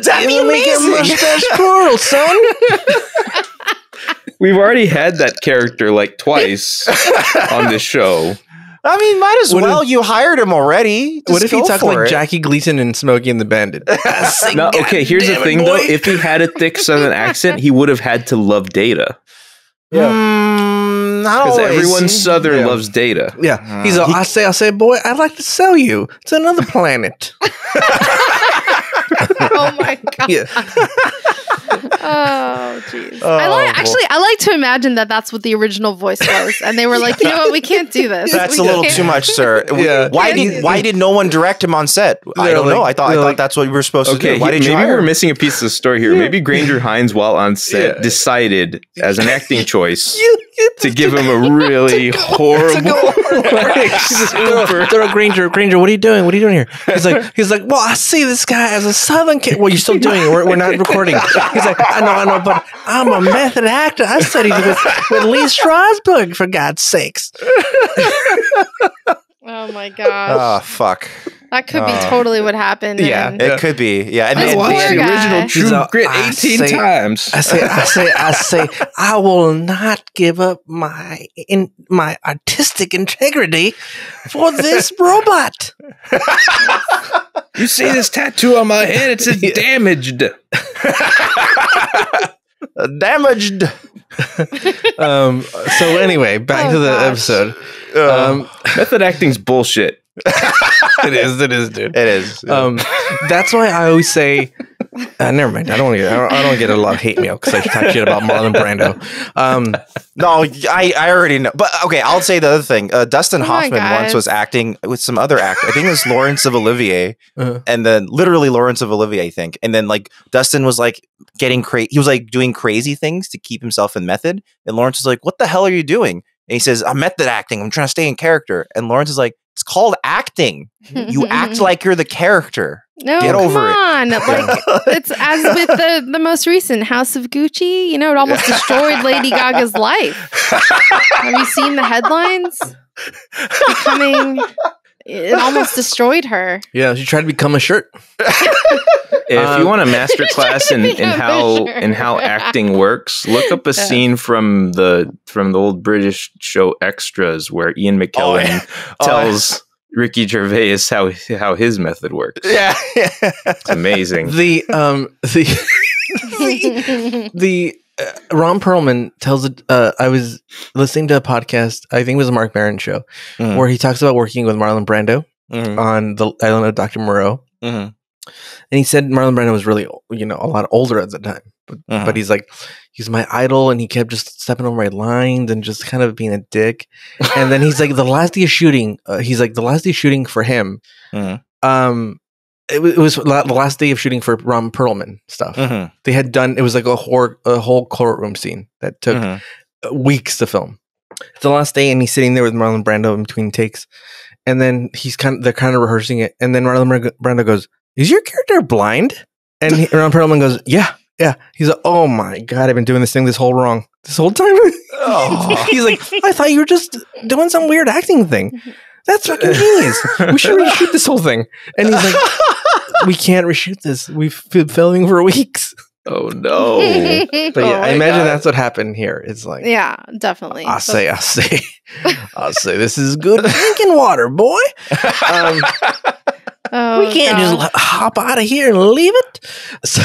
mustache curl, son. We've already had that character like twice on this show. I mean, might as well. You hired him already. What if he talked like Jackie Gleason and Smokey and the Bandit? No, okay, here's the thing, though. If he had a thick southern accent, he would have had to love Data. Yeah. Because everyone southern loves Data. Yeah. He's I say, boy, I'd like to sell you to another planet. Oh, my God. Yeah. Oh, jeez. I like to imagine that that's what the original voice was, and they were like, you know what, we can't do this. That's a little too much, sir. Yeah. Why did no one direct him on set? I don't know. I thought that's what you were supposed to do. Why did you maybe hire we're him? missing a piece of the story here. Maybe Granger Hines, while on set, decided as an acting choice to give him a really horrible. Throw Granger, what are you doing? What are you doing here? He's like, well, I see this guy as a Southern kid. Well, you're still doing it. We're not recording. He's like, I know, but I'm a method actor. I studied with Lee Strasberg, for God's sakes. Oh my gosh. Oh, fuck. That could be totally what happened. Yeah. It could be. Yeah. And I watched the original True Grit 18 times. I say, I will not give up my artistic integrity for this robot. You see this tattoo on my head? It's damaged. Damaged. So anyway, back to the episode. Method acting's bullshit. It is, dude. It is. That's why I always say, never mind. I don't get a lot of hate mail because I talk shit about Marlon Brando. No, I already know. But okay, I'll say the other thing. Dustin Hoffman once was acting with some other actor. I think it was Lawrence of Olivier, and then literally Lawrence of Olivier, I think. And then like Dustin was like getting crazy. He was like doing crazy things to keep himself in method. And Lawrence was like, "What the hell are you doing?" And he says, "I'm method acting. I'm trying to stay in character." And Lawrence is like, "It's called acting. You act like you're the character. No, get over it." Like it's as with the most recent House of Gucci. You know, it almost destroyed Lady Gaga's life. Have you seen the headlines? It almost destroyed her. Yeah, she tried to become a shirt. If you want a master class in how acting works, look up a scene from the old British show Extras where Ian McKellen tells Ricky Gervais how his method works. Yeah, it's amazing. Ron Perlman tells it. I was listening to a podcast. I think it was a Mark Maron show where he talks about working with Marlon Brando on the island of Dr. Moreau. And he said Marlon Brando was really, a lot older at the time, but he's like, he's my idol, and he kept just stepping over my lines and just kind of being a dick. And then he's like, the last day of shooting, for him. It was the last day of shooting for Ron Perlman stuff. They had done, it was like a whole courtroom scene that took weeks to film. It's the last day, and he's sitting there with Marlon Brando in between takes, and then they're kind of rehearsing it, and then Marlon Brando goes, "Is your character blind?" And Ron Perlman goes, "Yeah." He's like, "Oh my God, I've been doing this thing this whole time." He's like, "I thought you were just doing some weird acting thing. That's fucking genius. We should reshoot this whole thing." And he's like, "We can't reshoot this. We've been filming for weeks." Oh no! But yeah, I imagine that's what happened here. It's like, yeah, definitely. I'll say, this is good drinking water, boy. We can't just hop out of here and leave it. So,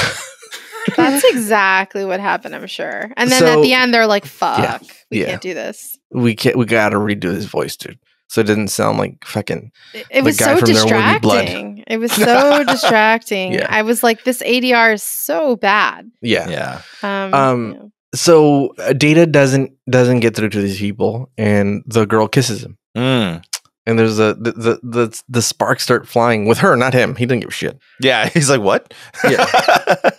that's exactly what happened, I'm sure. And then at the end, they're like, "Fuck, we can't do this. We gotta redo his voice, dude. So it didn't sound like fucking." It was so distracting. It was so distracting. Yeah. I was like, this ADR is so bad. Yeah. So Data doesn't get through to these people, and the girl kisses him. And there's the sparks start flying with her, not him. He didn't give a shit. Yeah, he's like, "What?" Yeah.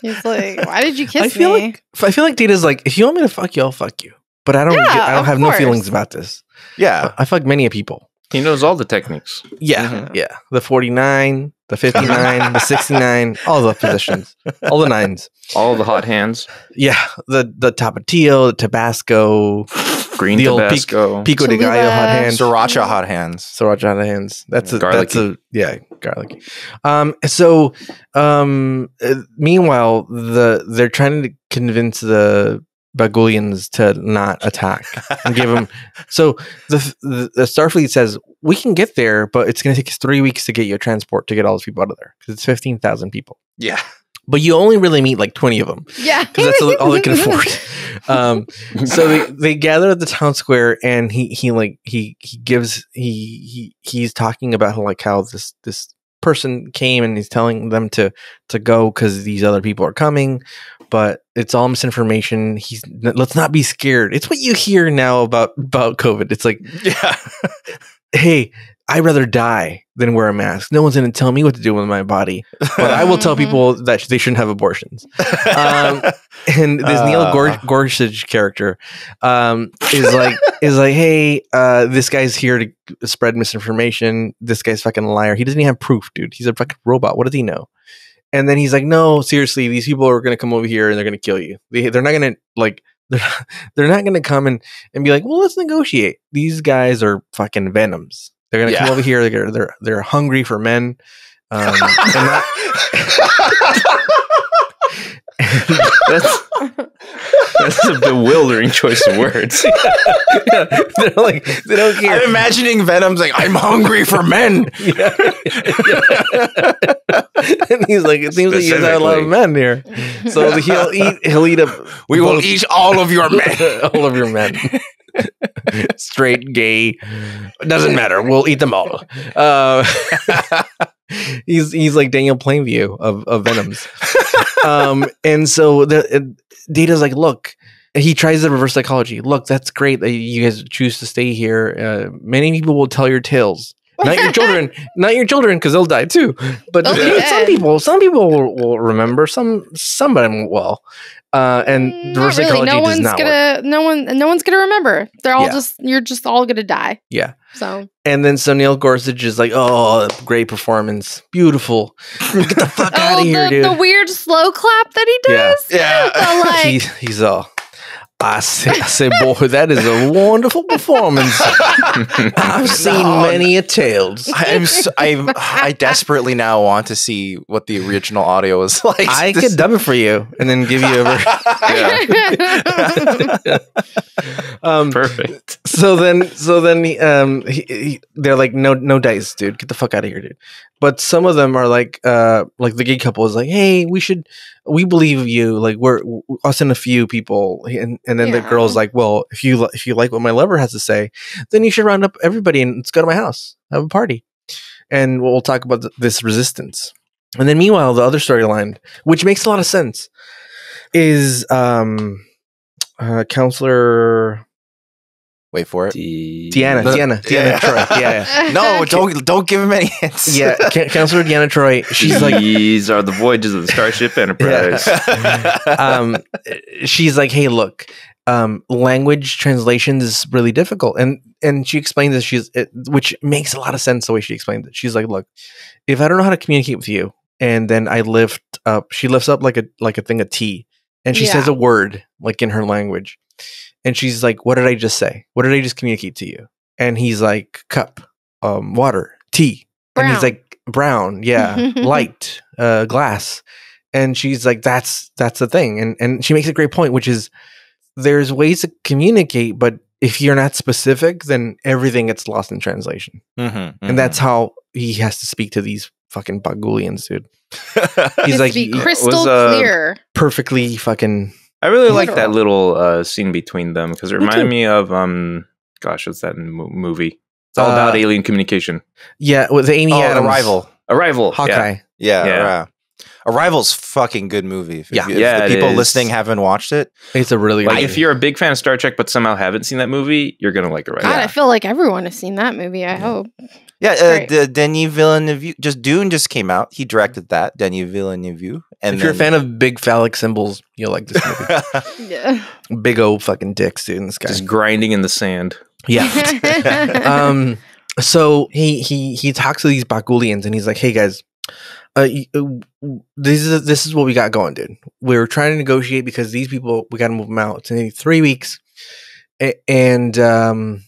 He's like, "Why did you kiss I feel like Data's like, if you want me to fuck you, I'll fuck you. But I don't have no feelings about this. Yeah. I fuck many people. He knows all the techniques. Yeah. Yeah. The 49, the 59, the 69, all the positions, all the nines. All the hot hands. Yeah. The Tapatio, the Tabasco, green the Tabasco, old Pico de Gallo hot hands. Sriracha hot hands. That's garlicky. Garlicky. Meanwhile, they're trying to convince the Bagulians to not attack and give them. So the Starfleet says, "We can get there, but it's going to take us 3 weeks to get you a transport to get all those people out of there because it's 15,000 people." Yeah. But you only really meet like 20 of them. Yeah. Because that's all they can afford. So they gather at the town square, and he's talking about how this person came and he's telling them to go because these other people are coming, but it's all misinformation. Let's not be scared. It's what you hear now about COVID. It's like, Yeah. hey, I'd rather die than wear a mask. No one's going to tell me what to do with my body, but I will tell people that they shouldn't have abortions. And this Neil Gorsuch character is like, hey, this guy's here to spread misinformation. This guy's fucking a liar. He doesn't even have proof, dude. He's a fucking robot. What does he know? And then he's like, no, seriously, these people are going to come over here and they're going to kill you. They're not going to like. They're not going to come and be like, well, let's negotiate. These guys are fucking Venoms. They're going to come over here. They're hungry for men. And that's a bewildering choice of words. They're like, they don't care. I'm imagining Venom's like, I'm hungry for men. And he's like, it seems like you guys have a lot of men here. So he'll eat we will eat all of your men. All of your men. Straight, gay, doesn't matter. We'll eat them all. He's like Daniel Plainview of Venoms. And so Data's like, look, he tries the reverse psychology. Look, that's great that you guys choose to stay here. Many people will tell your tales. Not your children, because they'll die too. But some people will remember. Some of them will. And reverse psychology does not work. No one's gonna remember. They're all you're just all gonna die. Yeah. So Neil Gorsuch is like, oh, great performance, beautiful. Get the fuck out of here, dude. The weird slow clap that he does. Yeah. He's all. I say, boy, that is a wonderful performance. I've seen many a tales. I desperately now want to see what the original audio is like. I could dub it for you and then give you a perfect. So then, they're like, no dice, dude. Get the fuck out of here, dude. But some of them are like the gay couple is like, hey, we believe you. Like we're us and a few people, and then the girl's like, well, if you like what my lover has to say, then you should round up everybody and let's go to my house, have a party, and we'll talk about this resistance. And then meanwhile, the other storyline, which makes a lot of sense, is Counselor. Wait for it. Deanna Troy. Yeah. No, don't give him any hints. Yeah, Counselor Deanna Troy. She's like, these are the voyages of the Starship Enterprise. She's like, hey, look, language translation is really difficult, and she explains this. Which makes a lot of sense the way she explains it. She's like, look, if I don't know how to communicate with you, and then I she lifts up like a thing of tea, and she says a word like in her language. And she's like, what did I just say? What did I just communicate to you? And he's like, cup, water, tea. Brown. And he's like, brown, yeah, light, glass. And she's like, that's the thing. And she makes a great point, which is there's ways to communicate, but if you're not specific, then everything gets lost in translation. And that's how he has to speak to these fucking Bagulians, dude. He's like, crystal clear. Perfectly fucking... I really like that little scene between them because it reminded me of gosh, what's that movie? It's all about alien communication. Yeah, with the Amy Adams. Arrival. Hawkeye. Yeah. Arrival's fucking good movie. If the people listening haven't watched it, it's a really good movie. If you're a big fan of Star Trek but somehow haven't seen that movie, you're gonna like Arrival. God, I feel like everyone has seen that movie. I hope. Yeah, Denis Villeneuve. Dune just came out. He directed that. Denis Villeneuve. And if you're a fan of big phallic symbols, you'll like this movie. Yeah. Big old fucking dicks, dude. In this guy just grinding in the sand. Yeah. So he talks to these Bakulians and he's like, "Hey guys, this is what we got going, dude. We're trying to negotiate because these people we got to move them out. It's in 3 weeks, and could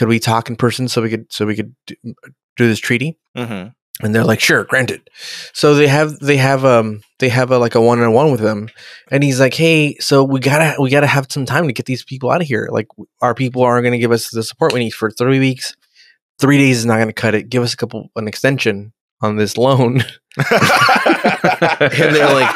we talk in person so we could do this treaty?" Mm-hmm. And they're like, "Sure, granted." So they have like a one-on-one with them, and he's like, "Hey, so we gotta have some time to get these people out of here. Like, our people aren't going to give us the support we need for 3 weeks. 3 days is not going to cut it. Give us an extension on this loan." And they're like,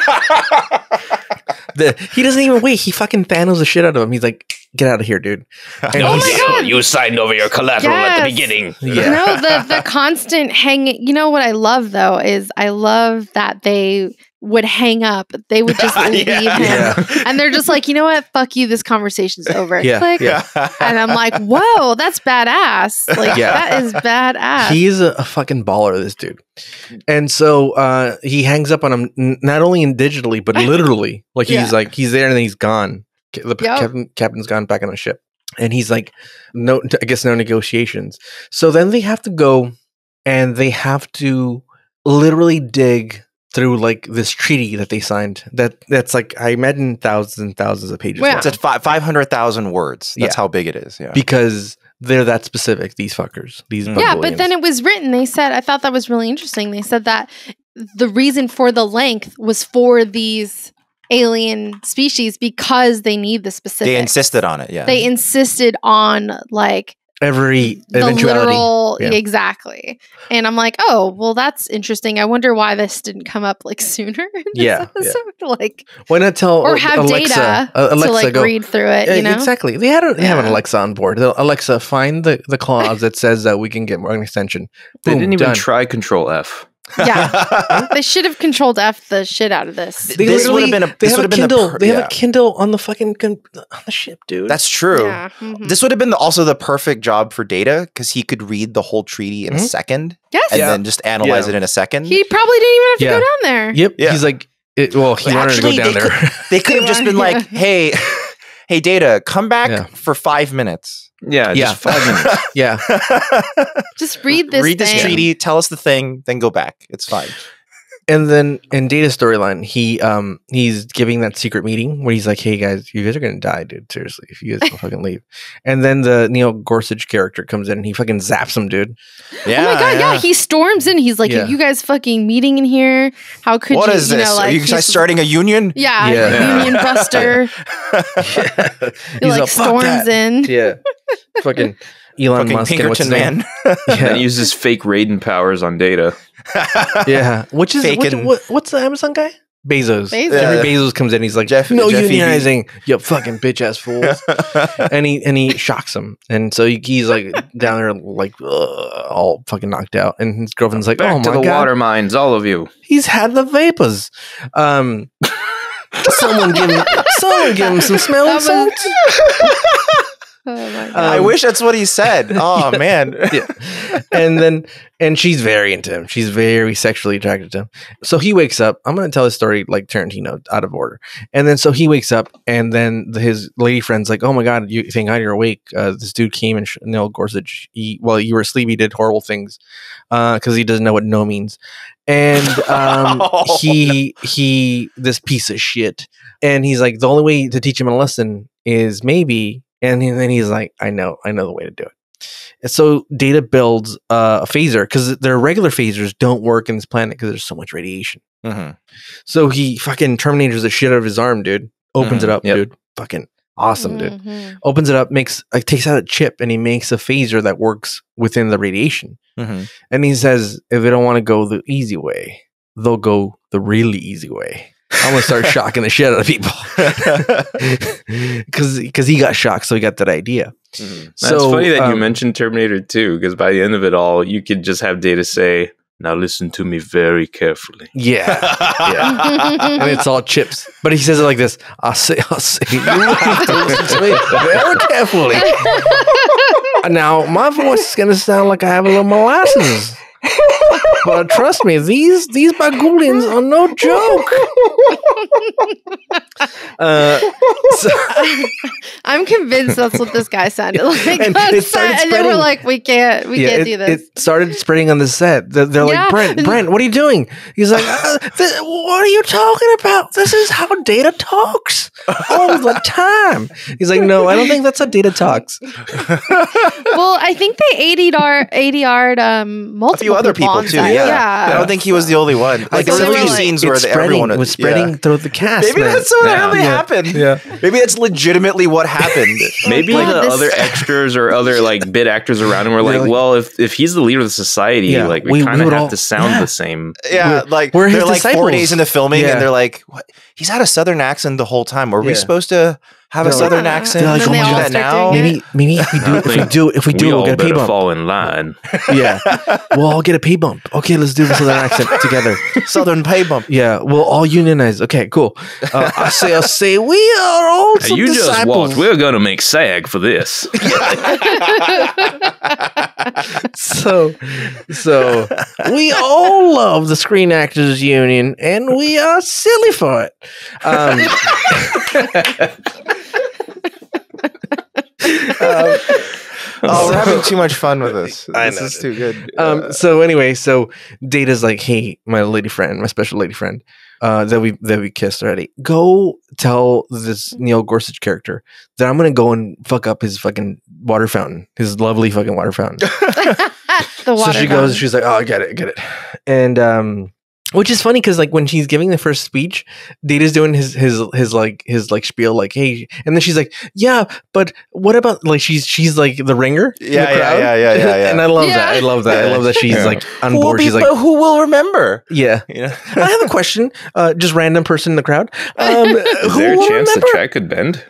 he doesn't even wait. He fucking Thanos the shit out of him. He's like, get out of here, dude. And Oh my God. You signed over your collateral at the Yes. beginning. Yeah. No, the constant hanging. You know what I love though is I love that they would hang up. They would just leave him, and they're just like, you know what? Fuck you. This conversation's over. Yeah. Click. Yeah. And I'm like, whoa, that's badass. Like that is badass. He is a fucking baller, this dude. And so he hangs up on him not only in digitally but literally. Like he's like he's there and then he's gone. The captain's gone back on the ship, and he's like, no, I guess no negotiations. So then they have to go and they have to literally dig through like this treaty that they signed. That's like, I imagine thousands and thousands of pages. Well, It's at 500,000 words. That's how big it is. Yeah. Because they're that specific, these fuckers. These but then it was written. They said, I thought that was really interesting. They said that the reason for the length was for these alien species because they need the specific. They insisted on it. Yeah. They insisted on like every the eventuality. literal exactly. And I'm like, oh, well, that's interesting. I wonder why this didn't come up like sooner in this episode. Like, why not tell or have Alexa, data to like read through it, you know? Exactly. They have an Alexa on board. Alexa, find the clause that says that we can get more extension. They Boom, didn't even done. try Control F. Yeah. They should have Controlled F the shit out of this. This would have been a. They This have would a have been Kindle. They have a Kindle on the fucking on the ship, dude. That's true. Yeah. Mm-hmm. This would have been also the perfect job for Data because he could read the whole treaty in a second. Yes. And then just analyze it in a second. He probably didn't even have to go down there. Yep. Yeah. He's like, he wanted to go down there. They could have just been like, hey, Data, come back for 5 minutes. Yeah, just 5 minutes. Yeah. Just read this Read this thing. treaty, tell us the thing, then go back. It's fine. And then in Data's storyline, he's giving that secret meeting where he's like, "Hey guys, you guys are gonna die, dude. Seriously, if you guys don't fucking leave." And then the Neil Gorsuch character comes in and he fucking zaps him, dude. Yeah. Oh my god, yeah. He storms in. He's like, "Are you guys fucking meeting in here? How could What you? is this? Know, like, Are you guys starting a union? Yeah. Union buster. He like storms in. Yeah. Fucking Elon Fucking Musk and what's his Pinkerton name? man. And then he uses fake Raiden powers on Data. Yeah. Which is Faking. what's the Amazon guy? Bezos. Bezos. Jeffrey Bezos comes in. He's like, Jeff- no Jeffy unionizing, you fucking bitch ass fools. and he shocks him, and so he's like down there like all fucking knocked out, and his girlfriend's like, Back oh my to the god, water mines, all of you. he's had the vapors. Someone give him some smelling salts. Oh my god. I wish that's what he said. Oh man. Yeah. And she's very into him. She's very sexually attracted to him. So he wakes up. I'm going to tell his story like Tarantino, out of order. And then so he wakes up, and then his lady friend's like, "Oh my god, thank God you're awake. This dude came and Neil Gorsuch. While you were asleep, he did horrible things because he doesn't know what no means. And he this piece of shit. And he's like, the only way to teach him a lesson is maybe." And then he's like, I know the way to do it. And so Data builds a phaser because their regular phasers don't work in this planet because there's so much radiation. Mm-hmm. So he fucking Terminators the shit out of his arm, dude. Opens it up, dude. Fucking awesome, dude. Opens it up, takes out a chip, and he makes a phaser that works within the radiation. Mm-hmm. And he says, if they don't want to go the easy way, they'll go the really easy way. I'm gonna start shocking the shit out of people because he got shocked, so he got that idea. Mm-hmm. That's funny that you mentioned Terminator 2 because by the end of it all, you could just have Data say, "Now listen to me very carefully." Yeah, and it's all chips, but he says it like this: "I'll say, you have to listen to me very carefully." Now my voice is gonna sound like I have a little molasses. But trust me, these Bagoulians are no joke. I'm convinced that's what this guy sounded like. And it started and then we're spreading. like, we can't do this. It started spreading on the set. They're like, Brent, what are you doing? He's like, what are you talking about? This is how Data talks all the time. He's like, no, I don't think that's how Data talks. Well, I think they ADR'd multiple A few other people on too. set. Yeah. I don't think he was the only one. Like there were a few scenes where everyone was spreading through the cast. Maybe man. that's what really happened. Yeah. Maybe that's legitimately what happened. Maybe the other extras or other like bit actors around him were like, well, if he's the leader of the society, like we kind of have to sound the same. Yeah, like we're they're like disciples. 4 days into filming and they're like, what? He's had a southern accent the whole time. Were we supposed to have a southern accent. They're like, oh my God, now. Maybe if we do, we'll get a pay bump. Fall in line. Yeah, we'll all get a pay bump. Okay, let's do the southern accent together. Southern pay bump. Yeah, we'll all unionize. Okay, cool. I say, we are all some You just disciples. watch. We're gonna make SAG for this. So we all love the Screen Actors Union, and we are silly for it. We're having too much fun with this. I This know, is too good. So anyway, Data's like, hey, my special lady friend, that we kissed already. Go tell this Neil Gorsuch character that I'm gonna go and fuck up his fucking water fountain, his lovely fucking water fountain. The water So she goes, she's like, oh, I get it. And which is funny because like when she's giving the first speech, Data's doing his spiel like, hey, and then she's like, yeah, but what about like she's like the ringer? Yeah. And I love that. I love that she's like on board. She's like, who will remember? yeah. I have a question. Just random person in the crowd. Is there a chance the track could bend?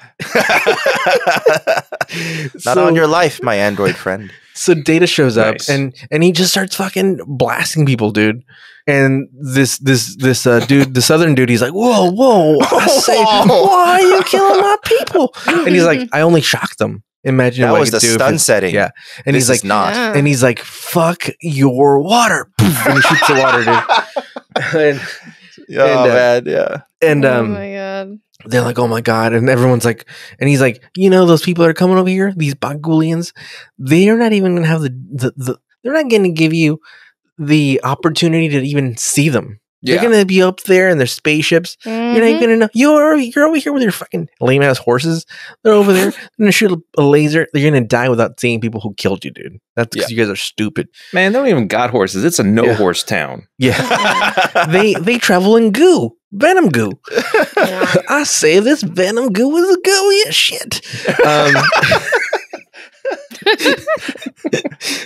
Not on your life, my android friend. So Data shows up Nice. and he just starts fucking blasting people, dude. And this dude, the southern dude, he's like, whoa, I say, why are you killing my people? And he's like, I only shocked them. Imagine That what was I could the do stun if setting. Yeah. And This he's like, is not. Yeah. and he's like, fuck your water. And he shoots the water, dude. Man, yeah. And oh my God. they're like, oh my God. And everyone's like, and he's like, those people that are coming over here, these Bagulians, they're not even going to have they're not going to give you the opportunity to even see them. Yeah. They're going to be up there in their spaceships. You're not even going to know. You're over here with your fucking lame ass horses. They're over there. They're going to shoot a laser. They're going to die without seeing people who killed you, dude. That's because you guys are stupid. Man, they don't even got horses. It's a no-horse town. Yeah. they travel in goo. Venom goo. I say this venom goo is a gooey as shit.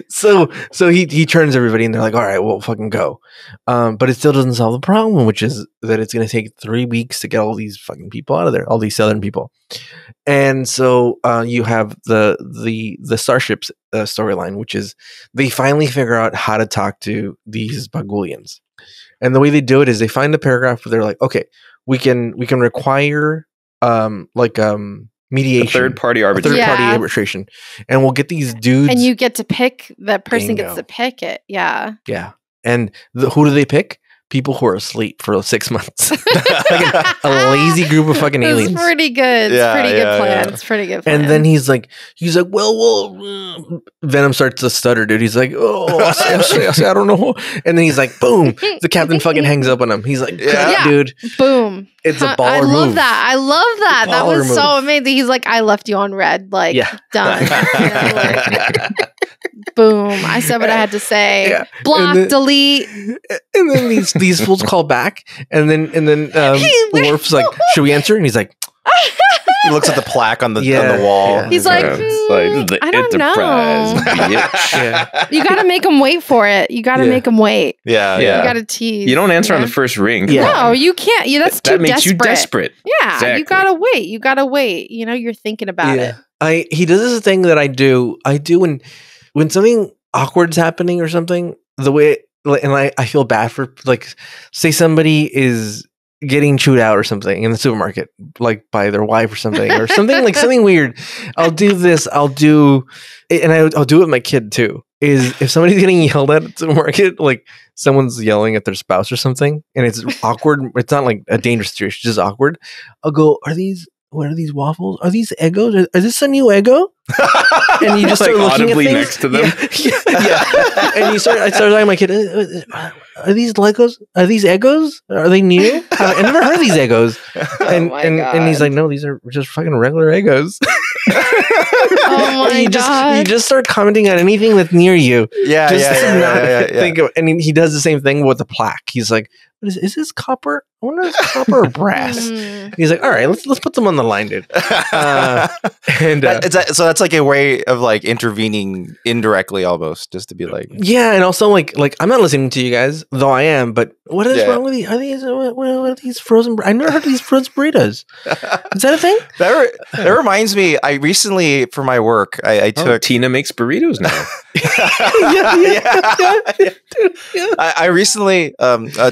So he turns everybody and they're like, all right, we'll fucking go. But it still doesn't solve the problem, which is that it's going to take 3 weeks to get all these fucking people out of there, all these southern people. And so you have the Starships storyline, which is they finally figure out how to talk to these Bagulians. And the way they do it is they find a paragraph where they're like, okay, we can require mediation, Third party arbitration, and we'll get these dudes. And you get to pick, that person Bingo. gets to pick it. Yeah. Yeah. And who do they pick? People who are asleep for 6 months. Like a lazy group of fucking aliens. It's pretty good. It's pretty good plan. It's pretty good plan. And then he's like, well, Venom starts to stutter, dude. He's like, I don't know. And then he's like, boom. The captain fucking hangs up on him. He's like, dude. Boom. It's a baller I love move. that. I love that. That was so amazing. He's like, I left you on red. Like, done. You know, like, boom. I said what I had to say. Yeah. Block, delete. And then these fools call back. And then Worf's like, should we answer? And he's like, he looks at the plaque on the wall. Yeah. He's like, I don't know. You got to make him wait for it. You got to make him wait. Yeah. You got to tease. You don't answer on the first ring. No, you can't. That's too that makes desperate. you desperate. Yeah, Exactly. you gotta wait. You gotta wait. You're thinking about it. He does this thing that I do when something awkward's happening or something, the way, and I feel bad for, like, say somebody is getting chewed out or something in the supermarket, like by their wife or something like something weird. I'll do this. I'll do it with my kid too. Is if somebody's getting yelled at the supermarket, like someone's yelling at their spouse or something, and it's awkward. It's not like a dangerous situation, it's just awkward. I'll go, what are these waffles? Are these Eggos? Is this a new Eggo? And you just start like looking audibly at things next to them. Yeah. And I started talking to my kid, are these Legos? Are these Eggos? Are they new? I've never heard of these Eggos. And he's like, no, these are just fucking regular Eggos. Oh my God. You just start commenting on anything that's near you. Yeah. Think of, and he does the same thing with the plaque. He's like, what is this copper? I wonder if it's copper or brass. He's like, all right, let's put them on the line, dude. So that's like a way of like intervening indirectly, almost, just to be like, yeah, and also like I'm not listening to you guys, though I am. But what is wrong with these? What are these frozen? I never heard of these frozen burritos. Is that a thing? That reminds me. I recently, for my work, I took Tina makes burritos now. I recently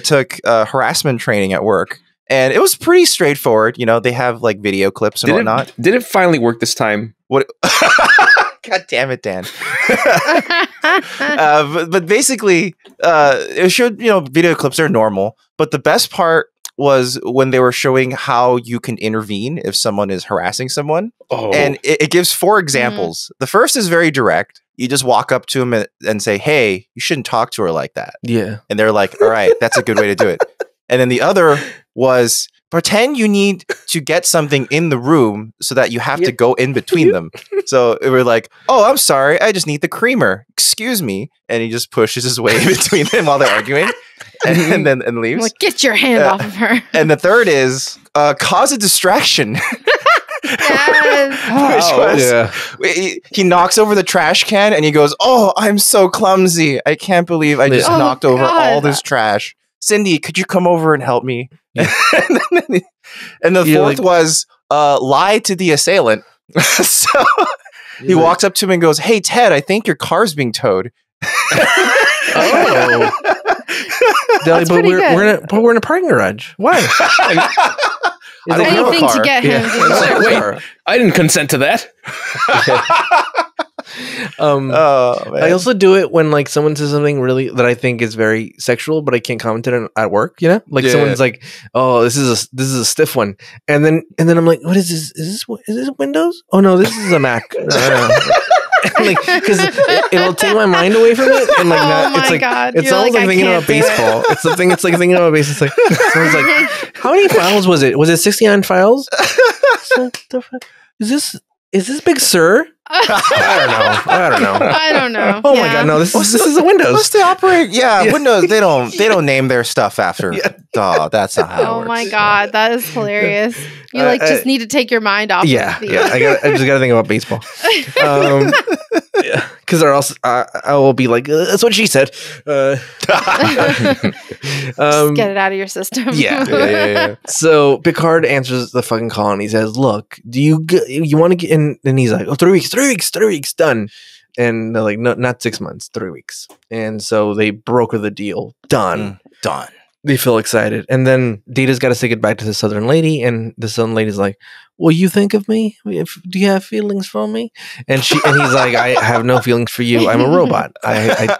took harassment training at work, and it was pretty straightforward. You know, they have like video clips and whatnot. Did it finally work this time? What? God damn it, Dan. But basically, it showed, video clips are normal. But the best part was when they were showing how you can intervene if someone is harassing someone. Oh. And it gives 4 examples. The first is very direct. You just walk up to them and say, hey, you shouldn't talk to her like that. Yeah. And they're like, all right, that's a good way to do it. And then the other was, pretend you need to get something in the room so that you have to go in between them. So we're like, oh, I'm sorry. I just need the creamer. Excuse me. And he just pushes his way between them while they're arguing and then leaves. Like, get your hand off of her. And the third is cause a distraction. He knocks over the trash can and he goes, oh, I'm so clumsy. I can't believe I just knocked over all this trash. Cindy, could you come over and help me? Yeah. And the fourth was lie to the assailant. So he walks up to him and goes, hey, Ted, I think your car's being towed. Oh. But we're in a parking garage. Why? Anything to get him. Wait, I didn't consent to that. I also do it when like someone says something really that I think is very sexual, but I can't comment it at work. You know, like someone's like, "Oh, this is a stiff one," and then I'm like, "What is this? Is this Windows? Oh no, this is a Mac." Like, because it'll take my mind away from it, and like it's like God. it's almost like thinking about baseball. It's like thinking about baseball. It's like someone's like, "How many files was it? Was it 69 files? Is this Big Sur?" I don't know. Oh my God, no! This is a Windows. What's the operate? Yeah, Windows. They don't name their stuff after. Oh, that's not how it works. Oh my God, that is hilarious. You just need to take your mind off. Yeah. I just got to think about baseball. Because or else I will be like, that's what she said. Just get it out of your system. Yeah. So Picard answers the fucking call and he says, "Look, do you want to get in?" And he's like, "Oh, 3 weeks, done." And they're like, "No, not 6 months, 3 weeks." And so they broker the deal. Done. They feel excited. And then Data's got to say goodbye to the Southern lady. And the Southern lady's like, "Will you think of me? Do you have feelings for me?" And he's like, "I have no feelings for you. I'm a robot." And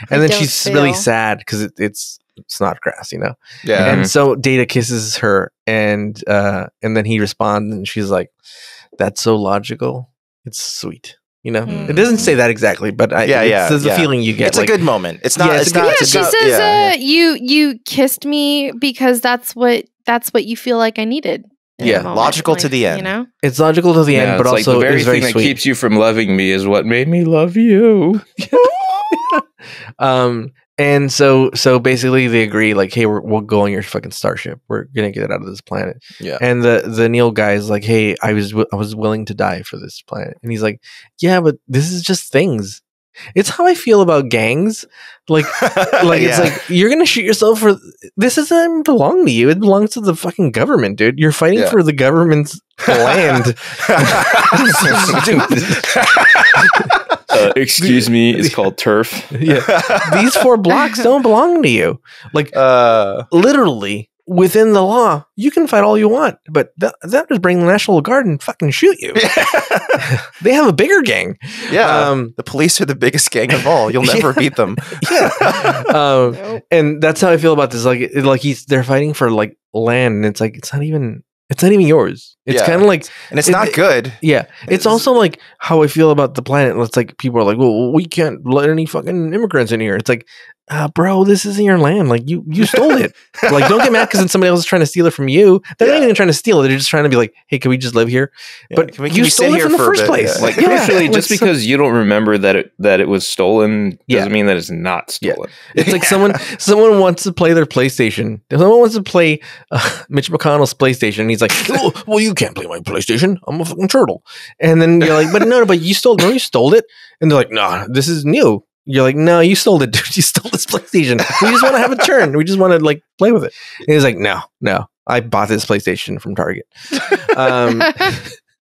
then she's really sad because it's Snodgrass, you know? Yeah. And so Data kisses her and then he responds and she's like, "That's so logical. It's sweet." You know, it doesn't say that exactly, but it's the feeling you get. It's like, a good moment. It's not. Yeah, she says, "You kissed me because that's what you feel like I needed." Logical to the end. You know, it's logical to the end, but also the very it's very thing sweet. that keeps you from loving me is what made me love you. And so basically they agree, like, "Hey, we'll go on your fucking starship. We're gonna get it out of this planet." Yeah. And the Neil guy is like, "Hey, I was willing to die for this planet." And he's like, "Yeah, but this is just things." It's how I feel about gangs. Like it's like you're gonna shoot yourself for this doesn't belong to you. It belongs to the fucking government, dude. You're fighting for the government's land. Excuse me, it's called turf. These 4 blocks don't belong to you. Like literally within the law, you can fight all you want, but that just bring the National Guard and fucking shoot you. They have a bigger gang. Yeah, the police are the biggest gang of all. You'll never beat them. And that's how I feel about this. Like they're fighting for like land, and it's like it's not even It's not even yours. It's kind of like, and it's not good. Yeah, it's also like how I feel about the planet. It's like people are like, well, we can't let any fucking immigrants in here. It's like, bro, this isn't your land. Like you stole it. Like, don't get mad because then somebody else is trying to steal it from you. They're not even trying to steal it. They're just trying to be like, hey, can we just live here? But can you stole it from the first place. Like, crucially, just because you don't remember that it was stolen doesn't mean that it's not stolen. It's like someone wants to play their PlayStation. Someone wants to play Mitch McConnell's PlayStation. And he's like, oh, well, you can't play my PlayStation. I'm a fucking turtle. And then you're like, but you stole it. And they're like, nah, this is new. You're like, no, you stole it, dude. You stole this PlayStation. We just want to have a turn. We just want to like play with it. And he's like, no, I bought this PlayStation from Target.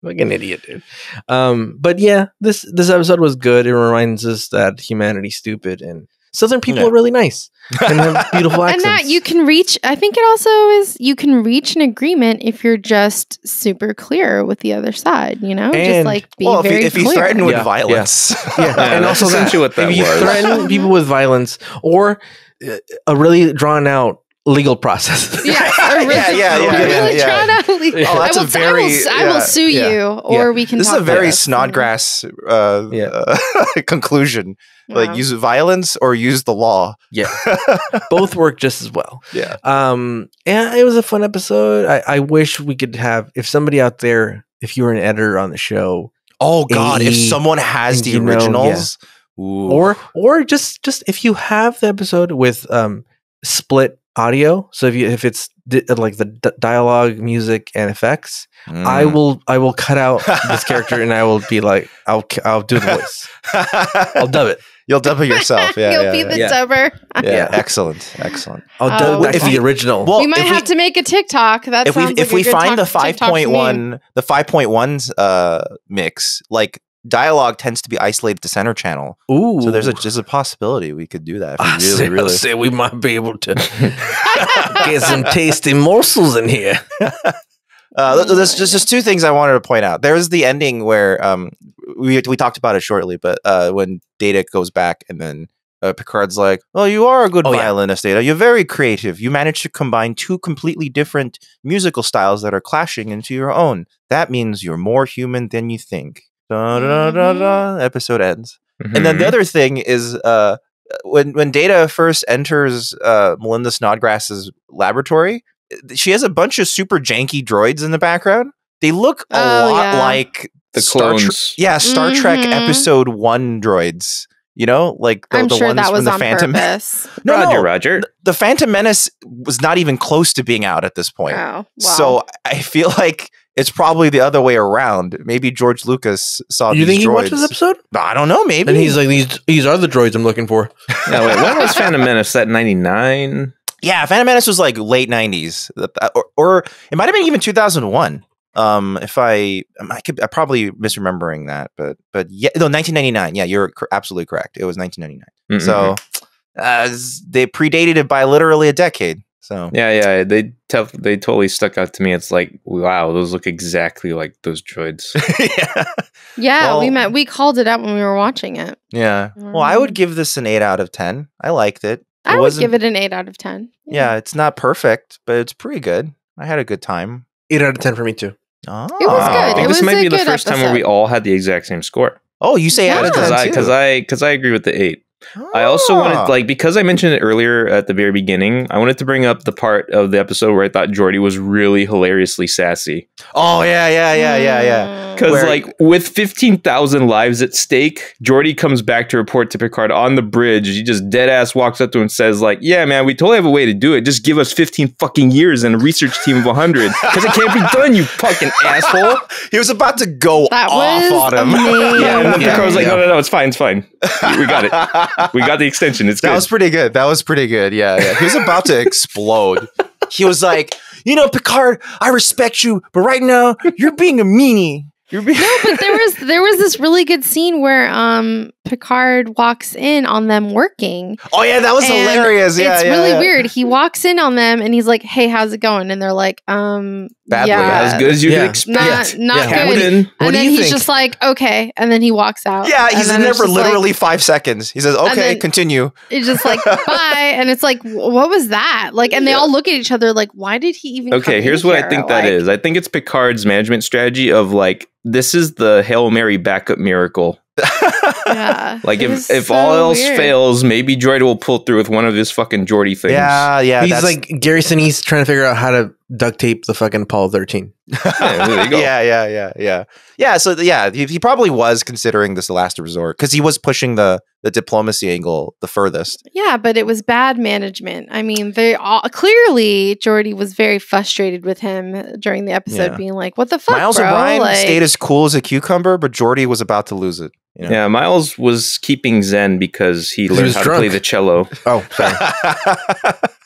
Like an idiot, dude. But yeah, this episode was good. It reminds us that humanity's stupid and Southern people are really nice and have beautiful accents. And that you can reach, I think it also is, you can reach an agreement if you're just super clear with the other side, you know? Just like be very if you threaten with violence. And also essentially what that if you threaten people with violence or a really drawn out legal process. Really drawn out legal. Oh, that's I will sue you, or we can. This is a very Snodgrass conclusion. Wow. Like use violence or use the law. Yeah, both work just as well. Yeah. Yeah, it was a fun episode. I wish we could have, if somebody out there, if you were an editor on the show. Oh God, if someone has the originals, or just if you have the episode with split audio, so if it's like the dialogue, music, and effects, I will cut out this character and I will be like, I'll do the voice. I'll dub it. You'll dub it yourself. Yeah, you'll be the dubber. Yeah, excellent. I'll dub back to the original. Well, we might have to make a TikTok. That sounds like if we find the 5.1 mix, like dialogue tends to be isolated to center channel. Ooh, so there's a possibility we could do that. If we really say we might be able to get some tasty morsels in here. There's just two things I wanted to point out. There's the ending where we talked about it shortly, but when Data goes back and then Picard's like, "Oh, you are a good violinist, Data. You're very creative. You managed to combine two completely different musical styles that are clashing into your own. That means you're more human than you think." Episode ends. And then the other thing is when Data first enters Melinda Snodgrass's laboratory, she has a bunch of super janky droids in the background. They look a lot like the clones. Star Trek Episode 1 droids. You know, like the ones that was from the on Phantom purpose. Roger. The Phantom Menace was not even close to being out at this point. Oh, wow. So I feel like it's probably the other way around. Maybe George Lucas saw these droids. You think he watched this episode? I don't know, maybe. And he's like, these are the droids I'm looking for. No, wait, when was Phantom Menace? That 99? Yeah, Phantom Menace was like late 90s. Or it might have been even 2001. I'm probably misremembering that, but yeah, no, 1999. Yeah, you're absolutely correct. It was 1999. So they predated it by literally a decade. So yeah, they totally stuck out to me. It's like, wow, those look exactly like those droids. Yeah, well, we called it out when we were watching it. Yeah. Well, I would give this an 8 out of 10. I liked it. I would give it an 8 out of 10. Yeah, it's not perfect, but it's pretty good. I had a good time. 8 out of 10 for me too. Oh. It was good. I think this might be the first time where we all had the exact same score. Oh, you say 8 out of 10 because I agree with the 8. I also wanted, because I mentioned it earlier at the very beginning, I wanted to bring up the part of the episode where I thought Geordi was really hilariously sassy. Oh, yeah. Because, with 15,000 lives at stake, Geordi comes back to report to Picard on the bridge. He just dead-ass walks up to him and says, yeah, man, we totally have a way to do it. Just give us 15 fucking years and a research team of 100. Because it can't be done, you fucking asshole. He was about to go off on him. Yeah, and then Picard was like, no, it's fine. We got it. We got the extension. It's good. That was pretty good. Yeah. He was about to explode. He was like, Picard, I respect you, but right now you're being a meanie. No, but there was this really good scene where Picard walks in on them working. Oh yeah, that was hilarious. Yeah, it's really weird. He walks in on them and he's like, "Hey, how's it going?" And they're like, badly. As good as you can expect. Not good. Captain, And then he's just like, okay. And then he walks out. Yeah, he's in there for literally like, 5 seconds. He says, okay, continue. It's just like, bye. And it's like, what was that? Like, and they all look at each other like, why did he even Okay, here's what I think that is. I think it's Picard's management strategy of like, this is the Hail Mary backup miracle. Yeah. Like if all else fails, maybe Geordi will pull through with one of his fucking Geordi things. Yeah. He's like Gary Sinise trying to figure out how to duct tape the fucking Apollo 13. There you go. Yeah. So he probably was considering this the last resort because he was pushing the diplomacy angle the furthest. Yeah, but it was bad management. I mean, they all clearly Geordi was very frustrated with him during the episode, being like, "What the fuck, Miles bro?" O'Brien stayed as cool as a cucumbber, but Geordi was about to lose it. You know? Yeah, Miles was keeping zen because he learned how to play the cello. Oh, sorry.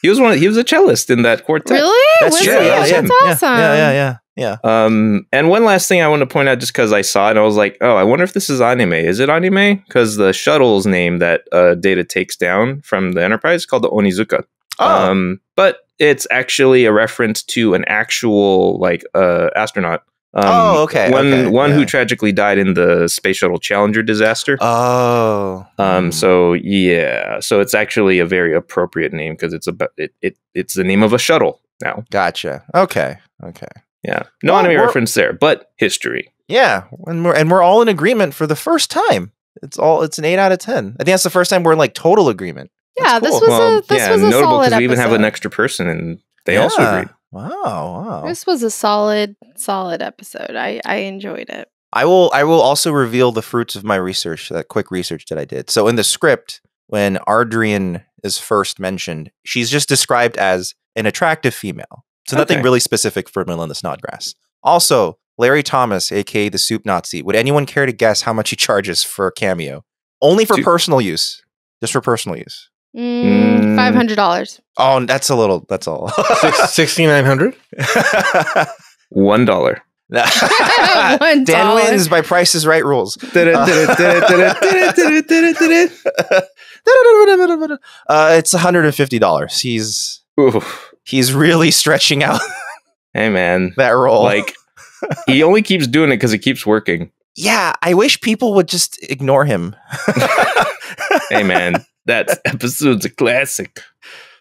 He was a cellist in that quartet. Really? That's true. That's awesome. Yeah. And one last thing I want to point out, just because I saw it, and I was like, oh, I wonder if this is anime. Is it anime? Because the shuttle's name that Data takes down from the Enterprise is called the Onizuka. Oh. But it's actually a reference to an actual astronaut. Okay. One who tragically died in the Space Shuttle Challenger disaster. Oh. So it's actually a very appropriate name because it's the name of a shuttle now. Gotcha. Okay. Yeah. No anime reference there, but history. Yeah, and we're all in agreement for the first time. It's an 8 out of 10. I think that's the first time we're in like total agreement. Yeah, that's this cool. was a notable solid because we even have an extra person, and they also agreed. Wow. This was a solid episode. I enjoyed it. I will also reveal the fruits of my research, that quick research that I did. So in the script, when Ardrian is first mentioned, she's just described as an attractive female. So nothing really specific for Melissa Snodgrass. Also, Larry Thomas, aka the Soup Nazi, would anyone care to guess how much he charges for a cameo? Only for personal use. Just for personal use. $500. Oh, that's all. $6,900? $1. Dan wins by Price is Right rules. It's $150. He's really stretching out. Hey man, that role. Like he only keeps doing it because it keeps working. Yeah, I wish people would just ignore him. Hey man, that episode's a classic.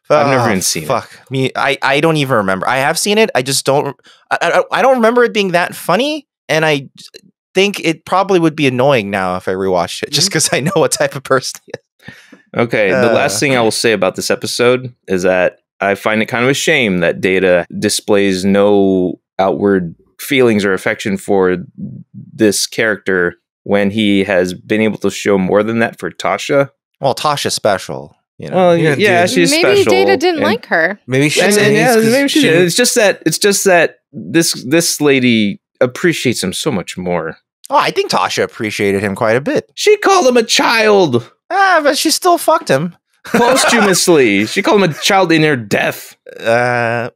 I've never even seen it. Me, I don't even remember. I have seen it. I just don't. I don't remember it being that funny, and I think it probably would be annoying now if I rewatched it, just because I know what type of person he is. Okay, the last thing I will say about this episode is that I find it kind of a shame that Data displays no outward feelings or affection for this character when he has been able to show more than that for Tasha. Well, Tasha's special. You know? Well, yeah, she's maybe special. Maybe Data didn't like her. Maybe she did. Maybe she did. It's just that this lady appreciates him so much more. Oh, I think Tasha appreciated him quite a bit. She called him a child. But she still fucked him. Posthumously. She called him a child in her death. Well,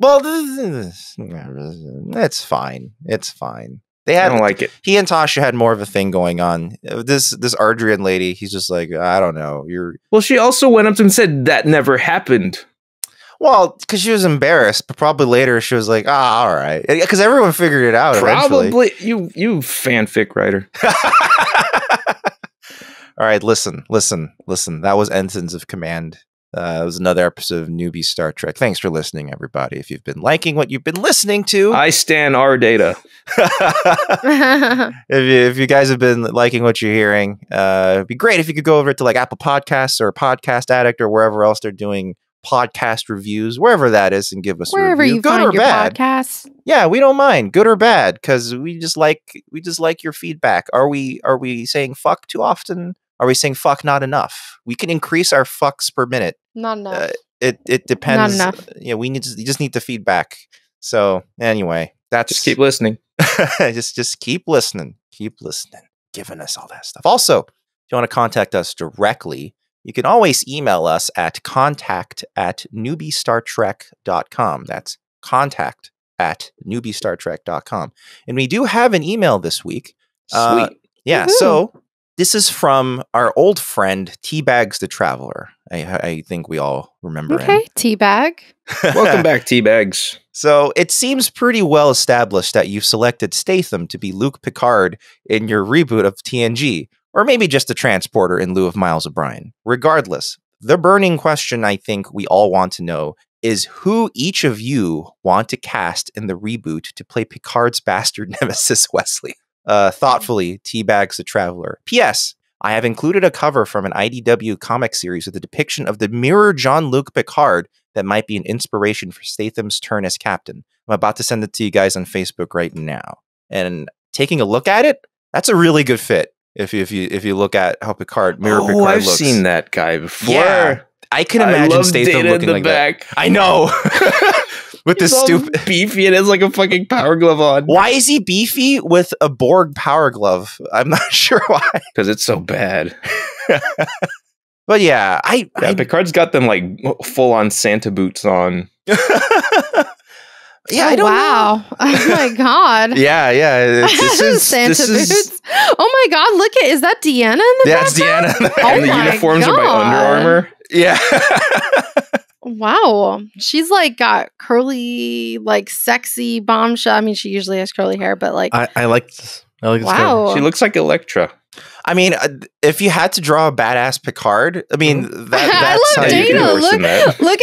it's fine. It's fine. I don't like it. He and Tasha had more of a thing going on. This Ardrian lady, he's just like, I don't know. Well, she also went up to him and said that never happened. Well, because she was embarrassed, but probably later she was like, all right. Because everyone figured it out probably. Eventually. You fanfic writer. All right, listen. That was Ensigns of Command. It was another episode of Newbie Star Trek. Thanks for listening, everybody. If you've been liking what you've been listening to, I stand our Data. if you guys have been liking what you're hearing, it'd be great if you could go over to like Apple Podcasts or Podcast Addict or wherever else they're doing podcast reviews, wherever that is, and give us wherever a review. You good find or your bad. Podcasts. Yeah, we don't mind, good or bad, because we just like your feedback. Are we saying fuck too often? Are we saying fuck not enough? We can increase our fucks per minute. Not enough. It depends. Not enough. Yeah, you just need the feedback. So anyway, just keep listening. just keep listening. Keep listening. Giving us all that stuff. Also, if you want to contact us directly, you can always email us at contact@newbiestartrek.com. That's contact@newbiestartrek.com. And we do have an email this week. Sweet. Yeah. Woo-hoo. So this is from our old friend, Teabags the Traveler. I think we all remember him. Okay, Teabag. Welcome back, Teabags. So it seems pretty well established that you've selected Statham to be Luke Picard in your reboot of TNG, or maybe just a transporter in lieu of Miles O'Brien. Regardless, the burning question I think we all want to know is who each of you want to cast in the reboot to play Picard's bastard nemesis, Wesley. Thoughtfully, Teabags the Traveler. P.S. I have included a cover from an IDW comic series with a depiction of the mirror Jean-Luc Picard that might be an inspiration for Statham's turn as captain. I'm about to send it to you guys on Facebook right now. And taking a look at it, that's a really good fit. If you look at how Picard Picard I've looks. seen that guy before. Yeah, I can imagine Statham looking like back. that. I know. With this stupid beefy and has like a fucking power glove on. Why is he beefy with a Borg power glove? I'm not sure why. Because it's so bad. But yeah, Picard's got them like full on Santa boots on. Yeah, I don't know. Oh my god. Yeah. Santa boots. Oh my god, look is that Deanna in the background? That's Deanna. And the uniforms are by Under Armour. Yeah. Wow. She's like got curly, like sexy bombshell. I mean, she usually has curly hair, but like I like this. I like this wow. guy. She looks like Elektra. I mean, if you had to draw a badass Picard, I mean, that's I love Data. Look